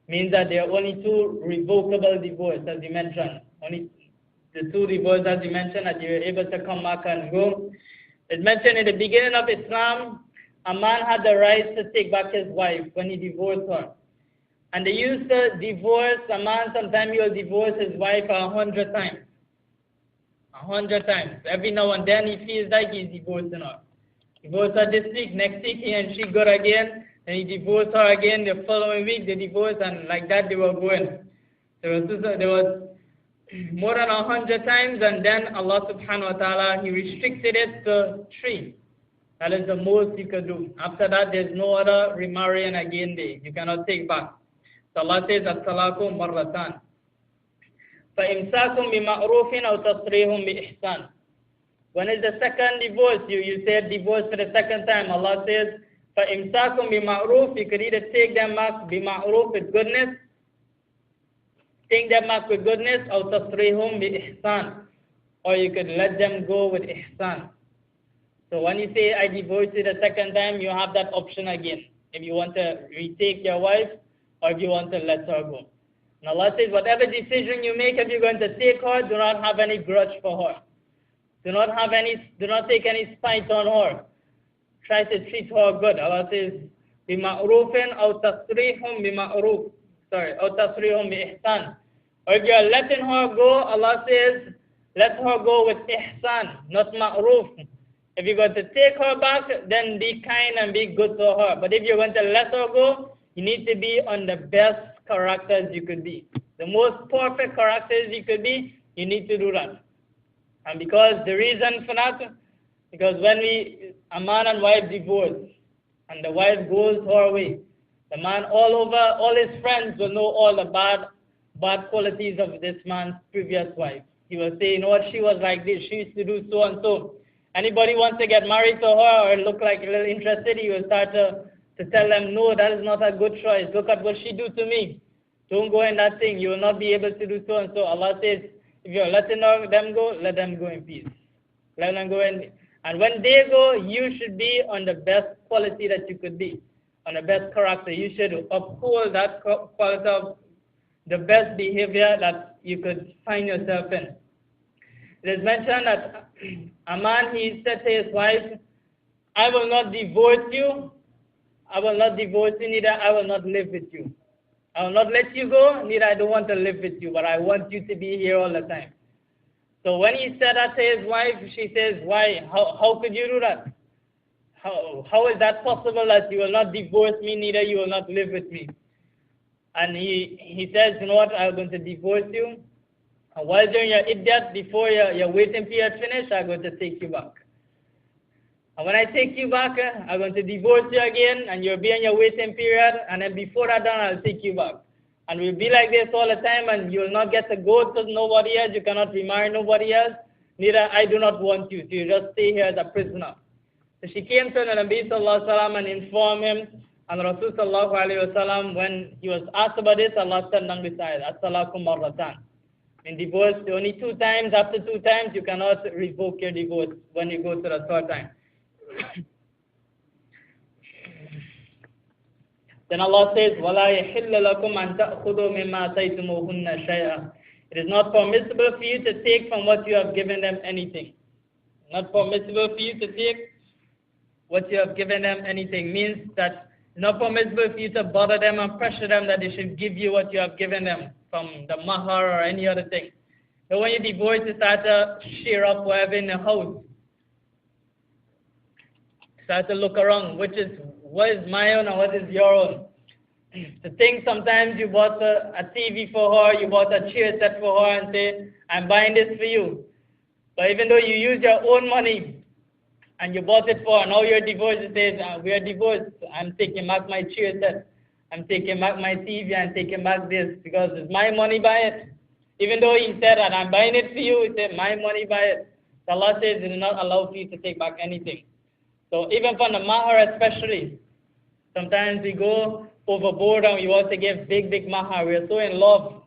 Means that there are only two revocable divorces, as you mentioned. Only the two divorces, as you mentioned, that you are able to come back and go. It's mentioned in the beginning of Islam, a man had the right to take back his wife when he divorced her. And they used to divorce, a man sometimes he will divorce his wife 100 times. 100 times. Every now and then he feels like he's divorcing her. Divorce her this week, next week he and she go again, then he divorced her again, the following week they divorced, and like that they were going. There was more than 100 times, and then Allah subhanahu wa ta'ala, He restricted it to 3. That is the most you could do. After that, there's no other remarrying again there. You cannot take back. So Allah says, As-Salaku Marratan. فَإِمْسَاكُمْ بِمَعْرُوفٍ أَوْ تَصْرِيحٌ بِإِحْسَانٍ. When is the second divorce? You said divorce for the second time. Allah says, فَإِمْسَاكُمْ بِمَعْرُوفٍ. You could either take them back بِمَعْرُوف, with goodness. Take them back with goodness. أَوْ تَصْرِيحٌ بِإِحْسَانٍ. Or you could let them go with ihsan. So when you say, I divorce you the second time, you have that option again. If you want to retake your wife, or if you want to let her go. And Allah says, whatever decision you make, if you're going to take her, do not have any grudge for her. Do not take any spite on her. Try to treat her good. Allah says, بِمَعْرُوفٍ أَوْ تَصْرِيحٌ بِمَعْرُوف. أَوْ تَصْرِيحٌ بِإِحْسَانٍ. Or if you're letting her go, Allah says, let her go with ihsan, not ma'roof. If you're going to take her back, then be kind and be good to her. But if you're going to let her go, you need to be on the best characters you could be. The most perfect characters you could be, you need to do that. And because the reason for that, because when a man and wife divorce, and the wife goes her way, the man all his friends will know all the bad qualities of this man's previous wife. He will say, you know what, she was like this, she used to do so and so. Anybody wants to get married to her or look like a little interested, he will start to tell them, no, that is not a good choice. Look at what she do to me. Don't go in that thing. You will not be able to do so and so. Allah says, if you're letting them go, let them go in peace. Let them go in. And when they go, you should be on the best quality that you could be, on the best character. You should uphold that quality of the best behavior that you could find yourself in. It is mentioned that a man, he said to his wife, I will not divorce you. I will not divorce you, neither I will not live with you. I will not let you go, neither I don't want to live with you, but I want you to be here all the time. So when he said that to his wife, she says, why? How could you do that? How is that possible that you will not divorce me, neither you will not live with me? And he says, you know what, I'm going to divorce you. And while during your iddat, before your waiting period finish, I'm going to take you back. And when I take you back, I'm going to divorce you again, and you'll be in your waiting period, and then before that done, I'll take you back. And we'll be like this all the time, and you'll not get to go to nobody else, you cannot remarry nobody else, neither I do not want you, so you just stay here as a prisoner. So she came to the Nabi Sallallahu Alaihi Wasallam and informed him, and Rasul Sallallahu Alaihi Wasallam, when he was asked about this, Allah said down beside, As-Salaku Marratan. In divorce, only 2 times, after 2 times, you cannot revoke your divorce when you go to the 3rd time. Then Allah says, وَلَا يَحِلَّ لَكُمْ أَن تَأْخُذُوا مِمَّا آتَيْتُمُوهُنَّ شَيْئًا. It is not permissible for you to take from what you have given them anything. Not permissible for you to take what you have given them anything. Means that it's not permissible for you to bother them and pressure them that they should give you what you have given them from the mahar or any other thing. So when you divorce, you start to share up whatever in the house. Start to look around, what is my own and what is your own. To think sometimes you bought a TV for her, you bought a chair set for her and say, I'm buying this for you. But even though you use your own money and you bought it for her, now you're divorced, you say, we are divorced, I'm taking back my chair set, I'm taking back my TV, I'm taking back this because it's my money, buy it. Even though he said that I'm buying it for you, he said, my money, buy it. So Allah says it is not allowed for you to take back anything. So even from the mahar especially, sometimes we go overboard and we want to give big mahar. We are so in love.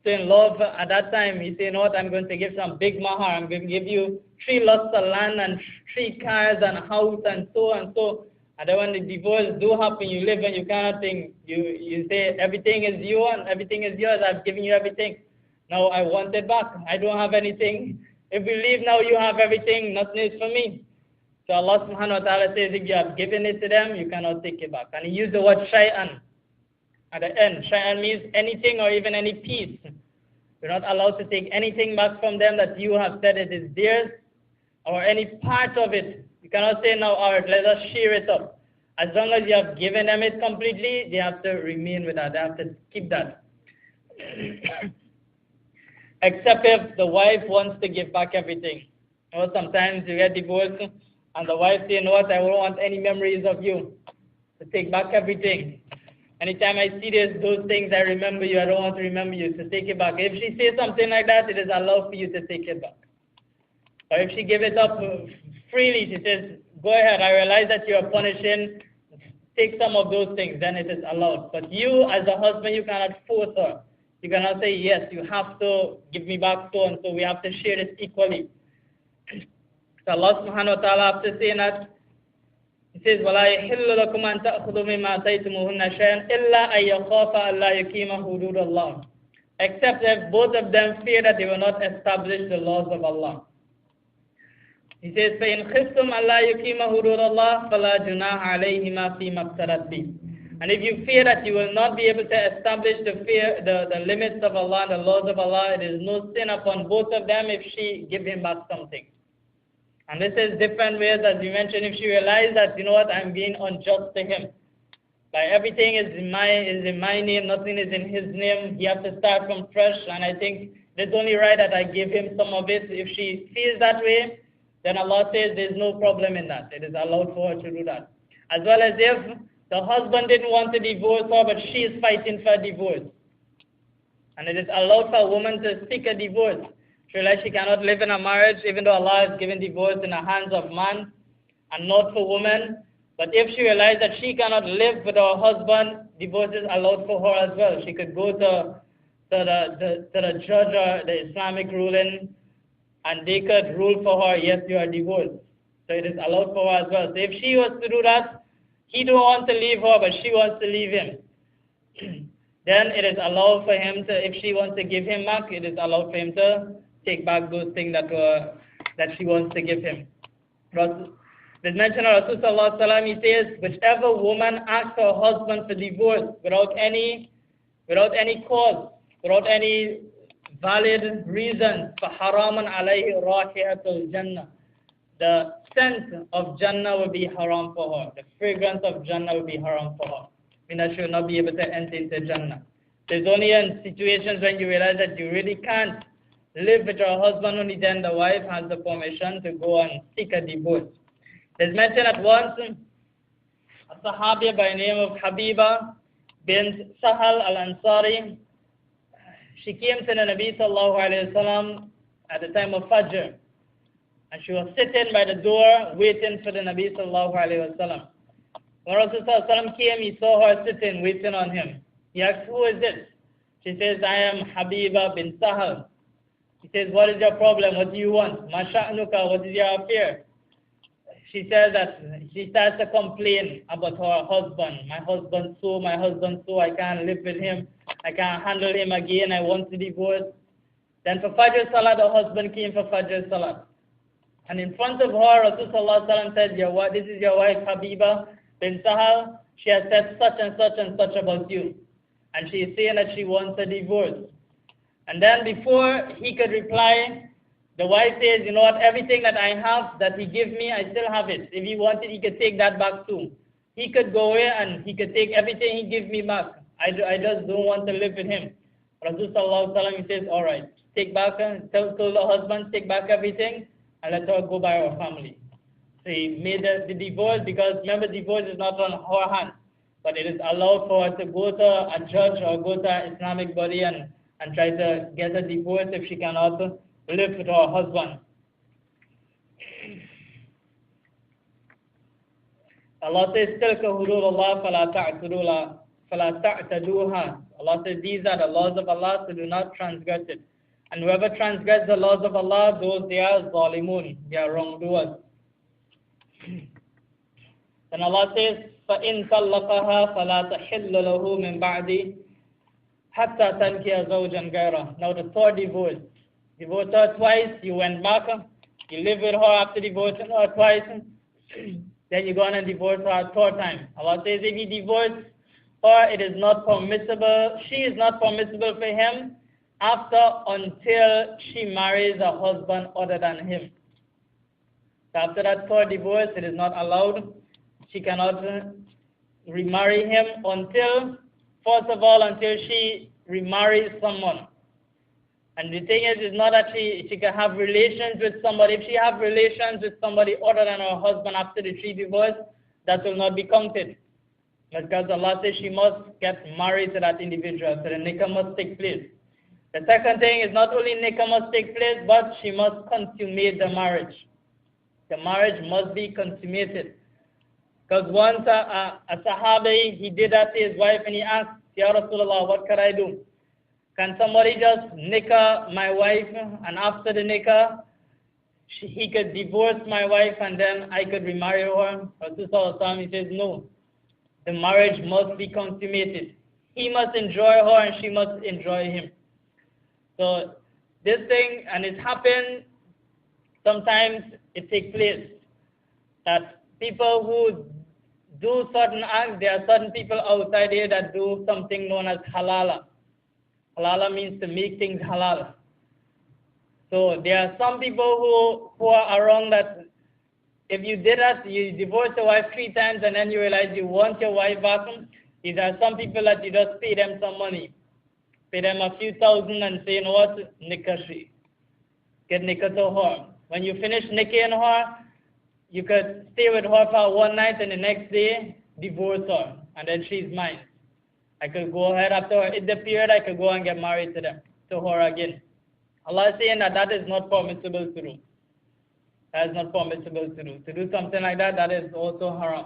So in love at that time, we say, you know what, I'm going to give some big mahar. I'm going to give you 3 lots of land and 3 cars and a house and so and so. And then when the divorce do happen, you live and you cannot think. You say, everything is yours, everything is yours. I've given you everything. Now I want it back. I don't have anything. If we leave now, you have everything. Nothing is for me. So Allah subhanahu wa ta'ala says, if you have given it to them, you cannot take it back. And he used the word shay'an at the end. Shay'an means anything or even any piece. You're not allowed to take anything back from them that you have said it is theirs or any part of it. You cannot say now, all right, let us share it up. As long as you have given them it completely, they have to remain with that. They have to keep that. Except if the wife wants to give back everything. You know, sometimes you get divorced and the wife says, you know what, I don't want any memories of you. To take back everything. Anytime I see those things, I remember you. I don't want to remember you. So take it back. If she says something like that, it is allowed for you to take it back. Or if she gives it up freely, she says, go ahead, I realize that you are punishing. Take some of those things, then it is allowed. But you, as a husband, you cannot force her. You cannot say, yes, you have to give me back so and so. We have to share it equally. So Allah subhanahu wa ta'ala, after saying that, He says, وَلَا يَحِلُّ لَكُمْ أَن تَأْخُذُوا مِمَّا آتَيْتُمُوهُنَّ شَيْئًا إِلَّا أَن يَخَافَ أَلَّا يُقِيمَ حُدُودَ اللَّهِ. Except if both of them fear that they will not establish the laws of Allah. He says, فَإِنْ خِفْتُمْ أَلَّا يُقِيمَ حُدُودَ اللَّهِ فَلَا جُنَاحَ عَلَيْهِمَا فِي مَا افْتَرَتْ بِهِ. And if you fear that you will not be able to establish the limits of Allah and the laws of Allah, it is no sin upon both of them if she give him back something. And this is different ways, as we mentioned, if she realizes that, you know what, I'm being unjust to him. Like everything is in my name, nothing is in his name. He has to start from fresh, and I think it's only right that I give him some of it. If she feels that way, then Allah says there's no problem in that. It is allowed for her to do that. As well as if the husband didn't want to divorce her, but she is fighting for a divorce. And it is allowed for a woman to seek a divorce. She realizes she cannot live in a marriage, even though Allah has given divorce in the hands of man and not for women. But if she realizes that she cannot live with her husband, divorce is allowed for her as well. She could go to the judge or the Islamic ruling, and they could rule for her, yes, you are divorced. So it is allowed for her as well. So if she was to do that, he don't want to leave her, but she wants to leave him. Then it is allowed for him to, if she wants to give him back, it is allowed for him to take back those things that she wants to give him. There's mention of Rasulullah, he says, whichever woman asks her husband for divorce without any cause, without any valid reason, فَحَرَامًا عَلَيْهِ رَاحِيَةُ الْجَنَّةِ. The scent of Jannah will be haram for her. The fragrance of Jannah will be haram for her. Meaning she will not be able to enter into Jannah. There's only in situations when you realize that you really can't live with your husband, only then the wife has the permission to go and seek a divorce. There's mentioned at once a Sahabiya by the name of Habiba bint Sahal al-Ansari. She came to the Nabi sallallahu alayhi wa sallam at the time of Fajr. And she was sitting by the door waiting for the Nabi sallallahu alayhi wa sallam. When Rasulullah came, he saw her sitting waiting on him. He asked, who is this? She says, I am Habiba bin Sahal. He says, what is your problem? What do you want? Ma sha'nuka, what is your affair? She says that she starts to complain about her husband. My husband so, I can't live with him. I can't handle him again. I want to divorce. Then for Fajr Salat, the husband came for Fajr Salat. And in front of her, Rasulullah said, this is your wife Habiba bin Sahal. She has said such and such and such about you. And she is saying that she wants a divorce. And then before he could reply, the wife says, you know what, everything that I have that he gave me, I still have it. If he wanted, he could take that back too. He could go away and he could take everything he gives me back. I just don't want to live with him. Rasul sallallahu alaihi wasallam, he says, all right, take back, tell the husband, take back everything and let her go by our family. So he made the divorce, because remember, divorce is not on her hand, but it is allowed for her to go to a judge or go to an Islamic body and try to get a divorce if she cannot live with her husband. Allah says, تِلْكَ حُدُودُ اللَّهِ فَلَا تَعْتَدُوهَا. Allah says, these are the laws of Allah, so do not transgress it. And whoever transgresses the laws of Allah, those they are zalimun, they are wrongdoers. Then Allah says, فَإِن طَلَّقَهَا فَلَا تَحِلُّ لَهُ مِن بَعْدِ حَتَّى تَنْكِيَ زَوْجًا غَيْرَهُ. Now the third divorce. Divorced her twice, you went back, you live with her after divorcing her twice, then you go on and divorce her a third time. Allah says if he divorces her, it is not permissible, she is not permissible for him until she marries a husband other than him. So after that third divorce, it is not allowed. She cannot remarry him until, first of all, until she remarries someone. And the thing is, it's not that she can have relations with somebody. If she have relations with somebody other than her husband after the three divorce, that will not be counted. Because Allah says she must get married to that individual, so the nikah must take place. The second thing is not only nikah must take place, but she must consummate the marriage. The marriage must be consummated. Because once a Sahabi, he did that to his wife and he asked, Ya Rasulullah, what can I do? Can somebody just nikah my wife, and after the nikah, he could divorce my wife and then I could remarry her? Rasul he says, no. The marriage must be consummated. He must enjoy her and she must enjoy him. So this thing, and it happens, sometimes it takes place, that people who do certain acts, there are certain people outside here that do something known as halala. Halala means to make things halal. So there are some people who are around that if you did that, you divorce your wife 3 times and then you realize you want your wife back. These are some people that you just pay them some money. Pay them a few thousand and say, you know what, nikah she. Get nikah to her. When you finish nikahing her, you could stay with her for one night and the next day divorce her. And then she's mine. I could go ahead after in the period, I could go and get married to her again. Allah is saying that is not permissible to do. That is not permissible to do. To do something like that, that is also haram.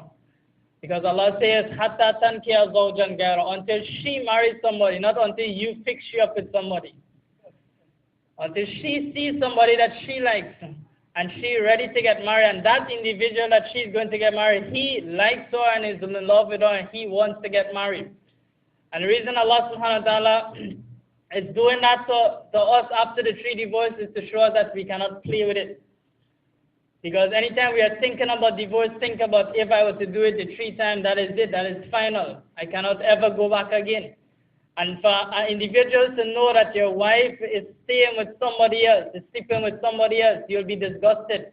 Because Allah says, Hatta tankiya zawjan ghayra, until she marries somebody, not until you fix you up with somebody. Until she sees somebody that she likes and she ready to get married, and that individual that she's going to get married, he likes her and is in love with her and he wants to get married. And the reason Allah subhanahu wa ta'ala is doing that to us after the 3 divorces is to show us that we cannot play with it. Because anytime we are thinking about divorce, think about if I were to do it the 3 times, that is it, that is final. I cannot ever go back again. And for individuals to know that your wife is staying with somebody else, is sleeping with somebody else, you'll be disgusted.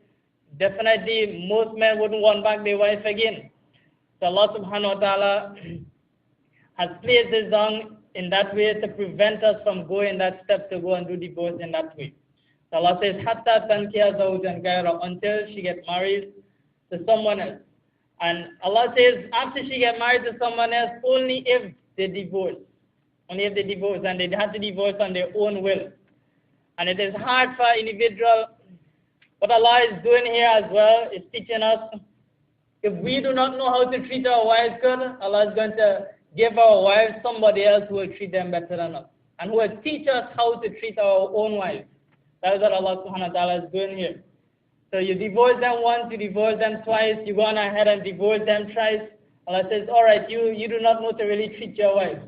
Definitely, most men wouldn't want back their wife again. So Allah subhanahu wa ta'ala has placed this down in that way to prevent us from going that step to go and do divorce in that way. So Allah says, Hatta tankiya zawjan ghayra, until she gets married to someone else. And Allah says, after she gets married to someone else, only if they divorce. Only if they divorce, and they have to divorce on their own will. And it is hard for individual. What Allah is doing here as well is teaching us, if we do not know how to treat our wives good, Allah is going to give our wives somebody else who will treat them better than us, and who will teach us how to treat our own wives. That is what Allah subhanahu wa ta'ala is doing here. So you divorce them once, you divorce them twice, you go on ahead and divorce them thrice. Allah says, all right, you do not know to really treat your wife.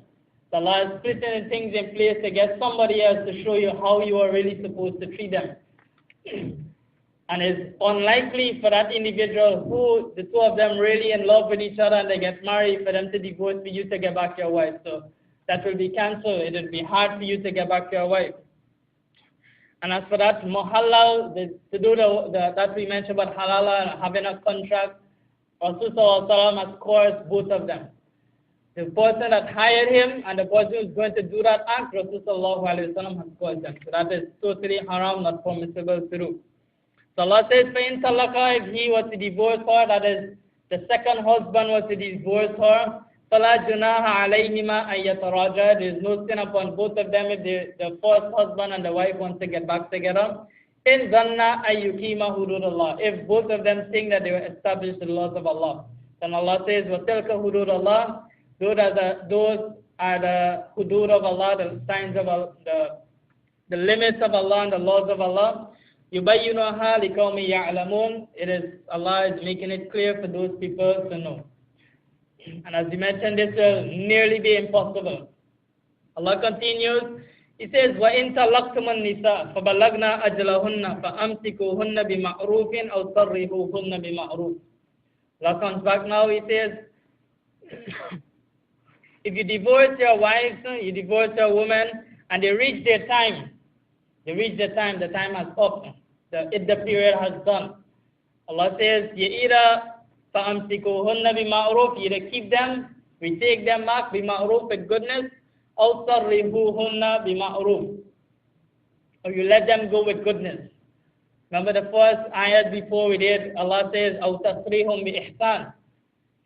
So Allah is putting things in place to get somebody else to show you how you are really supposed to treat them. And it's unlikely for that individual who the 2 of them really in love with each other and they get married, for them to divorce, for you to get back your wife. So that will be cancelled. It will be hard for you to get back your wife. And as for that, muhallal, to do that we mentioned about halal and having a contract, Rasulullah has coerced both of them. The person that hired him and the person who is going to do that act, Rasulullah has coerced them. So that is totally haram, not permissible to do. So Allah says, فَإِن طَلَّقَهَا, if he was to divorce her, that is, the second husband was to divorce her, فَلَا جُنَاهَ عَلَيْهِمَا أَن يَتَرَاجَعَا, there is no sin upon both of them if the first husband and the wife want to get back together. إِن ظَنَّا أَن يُقِيمَا حُدُودَ اللَّهِ, if both of them think that they will establish the laws of Allah. Then Allah says, وَتِلْكَ حُدُودَ اللَّهِ, those are the hudud of Allah, the signs of Allah, the limits of Allah and the laws of Allah. يُبَيِّنُهَا لِقَوْمٍ يَعْلَمُونَ, it is, Allah is making it clear for those people to know. And as we mentioned, this will nearly be impossible. Allah continues, He says, وَإِن طَلَّقْتُمُ النِّسَاءَ فَبَلَغْنَا أَجْلَهُنَّ فَأَمْسِكُوهُنَّ بِمَعْرُوفٍ أَوْ صَرِّحُوهُنَّ بِمَعْرُوفٍ. Allah comes back now, He says, if you divorce your wife, you divorce your woman, and they reach their time, the time has up, the period has done. Allah says, you either فَأَمْسِكُوهُنَّ بِمَعْرُوفٍ, you either keep them, we take them back, بِمَعْرُوفٍ, with goodness, أَوْ صَرِّفُوهُنَّ بِمَعْرُوفٍ, or you let them go with goodness. Remember the first ayat before we did, Allah says, أَوْ تَصْرِيهُمْ بِإِحْسَانٍ.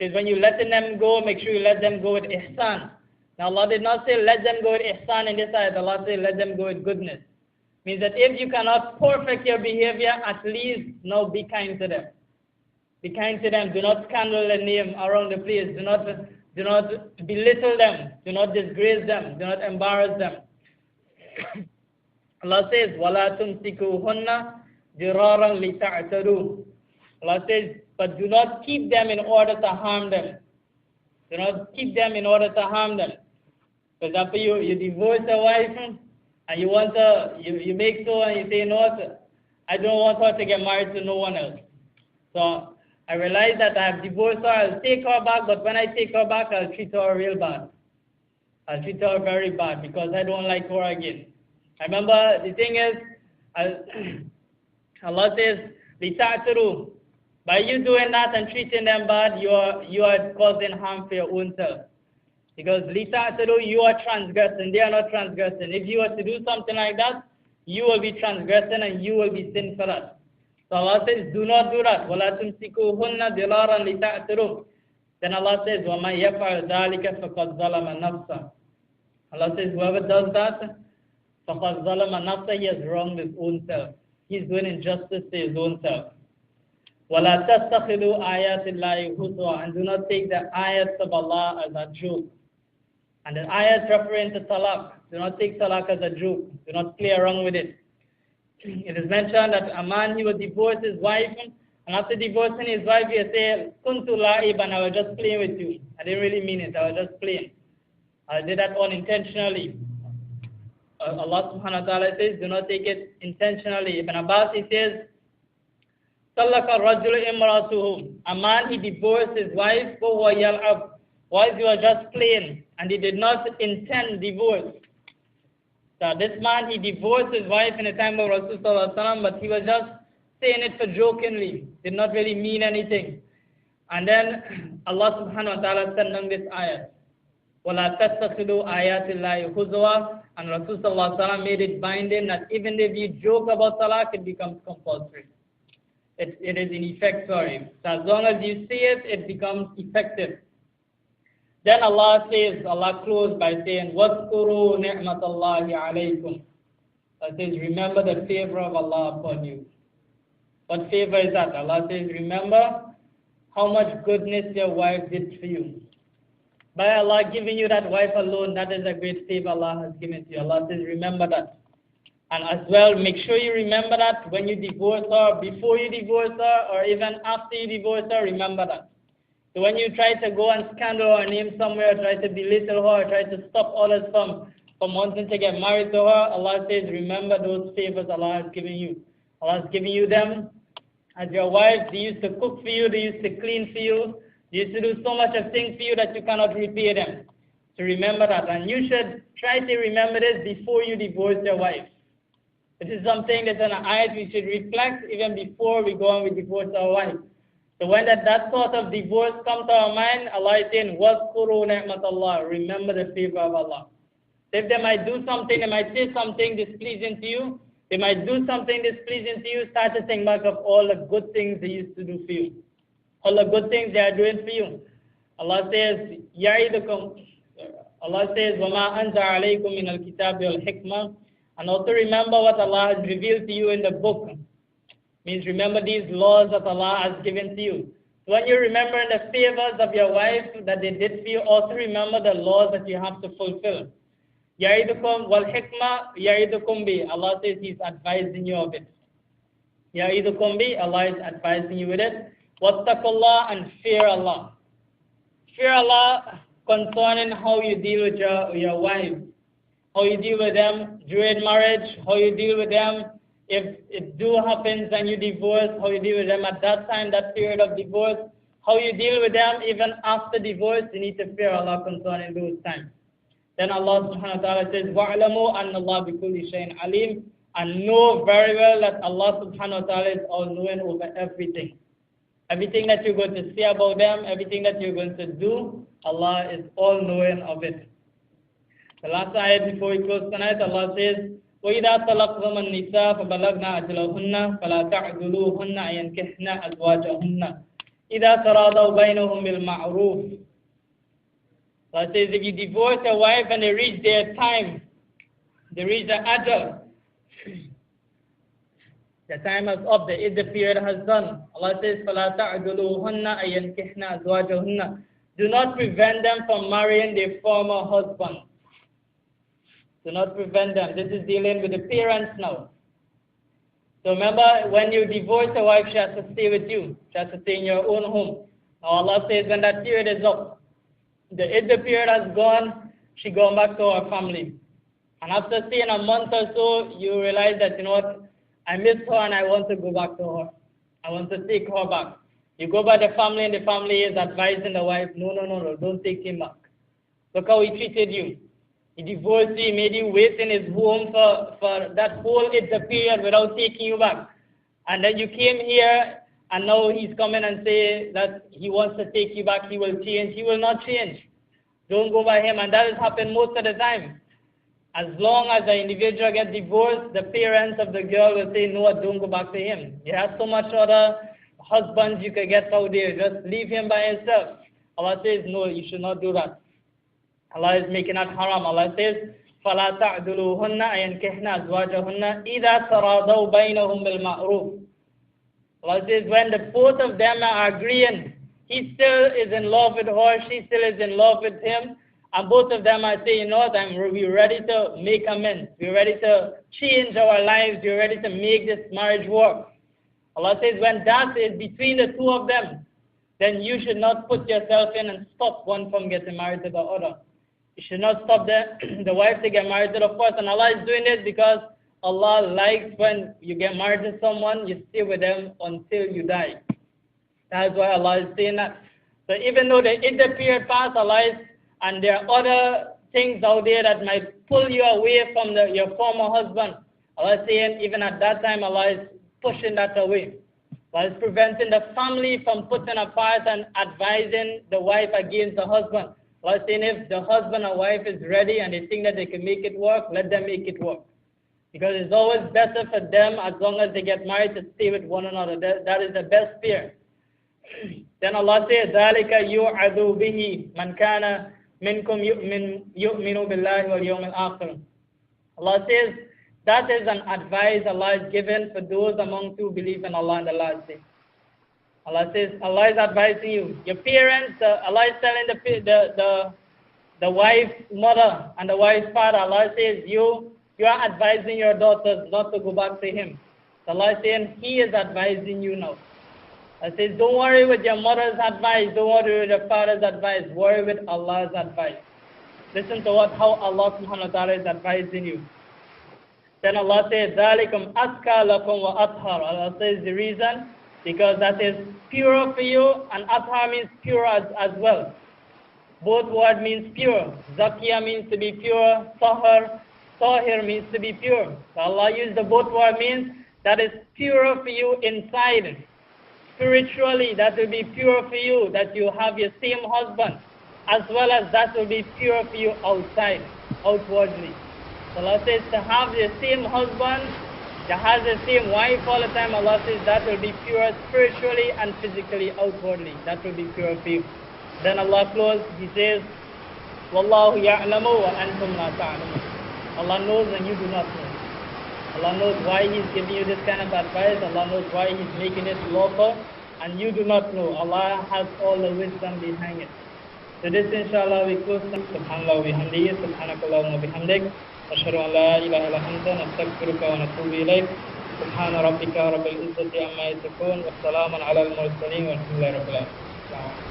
Says when you letting them go, make sure you let them go with ihsan. Now Allah did not say let them go with ihsan in this ayat. Allah said let them go with goodness. Means that if you cannot perfect your behavior, at least now be kind to them. Be kind to them. Do not scandal their name around the place. Do not belittle them. Do not disgrace them. Do not embarrass them. Allah says وَلَا تُمْسِكُوهُنَّ جِرَارًا لِتَعْتَدُوا. Allah says, but do not keep them in order to harm them. Do not keep them in order to harm them. For example, you divorce a wife and you want you make so and you say, no, I don't want her to get married to no one else. So I realize that I have divorced her, I'll take her back, but when I take her back, I'll treat her real bad. I'll treat her very bad because I don't like her again. I remember the thing is, Allah says, لِتَعْتَرُوا, by you doing that and treating them bad, you are causing harm for your own self. Because لِتَعْتَرُوا, you are transgressing, they are not transgressing. If you were to do something like that, you will be transgressing and you will be sin for that. So Allah says, do not do that. وَلَا تُمْسِكُوهُنَّ ضِرَارًا لِتَعْتَرُوا. Then Allah says, وَمَنْ يَفْعَلْ ذَلِكَ فَقَدْ ظَلَمَ نَفْسَهُ. Allah says, whoever does that, فَقَدْ ظَلَمَ نَفْسَهُ, he has wronged his own self. He's doing injustice to his own self. وَلَا تَتَّخِذُوا آيَاتِ اللَّهِ هُزُوًا, and do not take the ayats of Allah as a joke. And the ayats referring to talaq. Do not take talaq as a joke. Do not play around with it. It is mentioned that a man, he would divorce his wife, and after divorcing his wife, he would say, كُنْتُ لَعِبًا, I was just playing with you. I didn't really mean it. I was just playing. I did that unintentionally. Allah subhanahu wa ta'ala says, do not take it intentionally. Ibn Abbas, he says, طَلَّقَ الرَّجُلُ إِمْرَأَتُهُ, a man, he divorced his wife, وَهُوَ يَلْعَبُ, while he was just playing, and he did not intend divorce. So this man, he divorced his wife in the time of Rasulullah, but he was just saying it for jokingly, did not really mean anything. And then Allah subhanahu wa ta'ala sent down this ayat, وَلَا تَتَّخِذُوا آيَاتِ اللَّهِ هُزُوًا, and Rasulullah made it binding that even if you joke about talaq, it becomes compulsory. It is in effect, sorry. So as long as you see it, it becomes effective. Then Allah says, Allah closed by saying, وَاذْكُرُوا نِعْمَةَ اللَّهِ عَلَيْكُمْ. Allah says, remember the favor of Allah upon you. What favor is that? Allah says, remember how much goodness your wife did for you. By Allah giving you that wife alone, that is a great favor Allah has given to you. Allah says, remember that. And as well, make sure you remember that when you divorce her, before you divorce her, or even after you divorce her, remember that. So when you try to go and scandal her name somewhere, try to belittle her, try to stop others from wanting to get married to her, Allah says, remember those favors Allah has given you. Allah has given you them as your wife. They used to cook for you, they used to clean for you, they used to do so much of things for you that you cannot repay them. So remember that. And you should try to remember this before you divorce your wife. This is something that's an ayat we should reflect even before we go and we divorce our wife. So when that sort of divorce comes to our mind, Allah is saying, وَاذْكُرُوا نِعْمَةَ اللَّهِ, remember the favor of Allah. If they might do something, they might say something displeasing to you, they might do something displeasing to you, start to think back of all the good things they used to do for you. All the good things they are doing for you. Allah says, يَعِدُكُمْ, Allah says, وَمَا أَنْزَ عَلَيْكُمْ مِنَ الْكِتَابِ وَالْحِكْمَةِ, and also remember what Allah has revealed to you in the book. Means remember these laws that Allah has given to you. When you remember the favors of your wife that they did for you, also remember the laws that you have to fulfill. Ya'idukum wal hikmah ya'idukum bi. Allah says He's advising you of it. Ya'idukum bi, Allah is advising you with it. Wattaqullah, and fear Allah. Fear Allah concerning how you deal with your wife. How you deal with them during marriage, how you deal with them if it do happens and you divorce, how you deal with them at that time, that period of divorce, how you deal with them even after divorce. You need to fear Allah concerning those times. Then Allah subhanahu wa ta'ala says, وَعْلَمُوا أَنَّ اللَّهَ بِكُلِّ شَيْءٍ عَلِيمٌ, and know very well that Allah subhanahu wa ta'ala is all-knowing over everything. Everything that you're going to say about them, everything that you're going to do, Allah is all-knowing of it. The last ayat before we close tonight, Allah says, وَإِذَا طَلَقْتُمُ النِّسَاءَ فَبَلَغْنَ أَجَلَهُنَّ فَلَا تَعْضُلُوهُنَّ أَن يَنكِحْنَ أَزْوَاجَهُنَّ إِذَا تَرَاضَوْا بَيْنَهُم بِالْمَعْرُوفِ. Allah says, if you divorce your wife and they reach their time, they reach the ajal, the time is up, the period has done. Allah says, فَلَا تَعْضُلُوهُنَّ أَن يَنكِحْنَ أَزْوَاجَهُنَّ. Do not prevent them from marrying their former husband. Do not prevent them. This is dealing with the parents now. So remember, when you divorce your wife, she has to stay with you. She has to stay in your own home. Now Allah says when that period is up, if the period has gone, she gone back to her family. And after staying a month or so, you realize that, you know what, I miss her and I want to go back to her. I want to take her back. You go by the family and the family is advising the wife, no, don't take him back. Look how he treated you. He divorced you, made you wait in his home for that whole period without taking you back. And then you came here and now he's coming and say that he wants to take you back, he will change. He will not change. Don't go by him. And that has happened most of the time. As long as the individual gets divorced, the parents of the girl will say, no, don't go back to him. He has so much other husbands you can get out there. Just leave him by himself. Allah says, no, you should not do that. Allah is making that haram. Allah says, فَلَا تَعْدُلُوهُنَّ أَيَنْكِحْنَ أَزْوَاجَهُنَّ إِذَا تَرَاضَوْا بَيْنَهُمْ بِالْمَعْرُوفِ. Allah says, when the both of them are agreeing, he still is in love with her, she still is in love with him, and both of them are saying, you know what, we're ready to make amends. We're ready to change our lives. We're ready to make this marriage work. Allah says, when that is between the two of them, then you should not put yourself in and stop one from getting married to the other. You should not stop the wife to get married to the first. And Allah is doing this because Allah likes when you get married to someone, you stay with them until you die. That's why Allah is saying that. So even though the iddah period passed, Allah is, and there are other things out there that might pull you away from your former husband, Allah is saying even at that time, Allah is pushing that away. Allah is preventing the family from putting apart and advising the wife against the husband. Allah is saying if the husband or wife is ready and they think that they can make it work, let them make it work. Because it's always better for them as long as they get married to stay with one another. That is the best fear. Then Allah says, ذَلِكَ يُوعَذُ بِهِ مَنْ كَانَ مِنْكُمْ يُؤْمِنُ بِاللَّهِ وَالْيَوْمِ الْآخِرِ. Allah says, that is an advice Allah is given for those among who believe in Allah and the last day. Allah says, Allah is advising you. Your parents, Allah is telling the wife's mother and the wife's father, Allah says, you are advising your daughters not to go back to him. So Allah is saying, He is advising you now. Allah says, don't worry with your mother's advice, don't worry with your father's advice, worry with Allah's advice. Listen to how Allah subhanahu wa ta'ala is advising you. Then Allah says, ذَلِكُمْ أَزْكَى لَكُمْ وَأَطْهَرُ. Allah says the reason, because that is pure for you, and athar means pure as well. Both words means pure. Zakiya means to be pure, tahar Tahir means to be pure. So Allah used the both word means that is pure for you inside. Spiritually, that will be pure for you, that you have your same husband, as well as that will be pure for you outside, outwardly. So Allah says to have the same husband, to have the same wife all the time, Allah says that will be pure spiritually and physically, outwardly. That will be pure for you. Then Allah closes, He says, Wallahu ya'lamu wa antum la ta'lamun. Allah knows and you do not know. Allah knows why He's giving you this kind of advice. Allah knows why He's making it lawful, and you do not know. Allah has all the wisdom behind it. So this inshallah we close. Subhanallah wa bihamdihi, subhanakallahumma wa bihamdik. أشهد أن لا إله إلا أنت نستغفرك ونتوب إليك سبحان ربك رب العزة عما يصفون والسلام على المرسلين والحمد لله رب العالمين.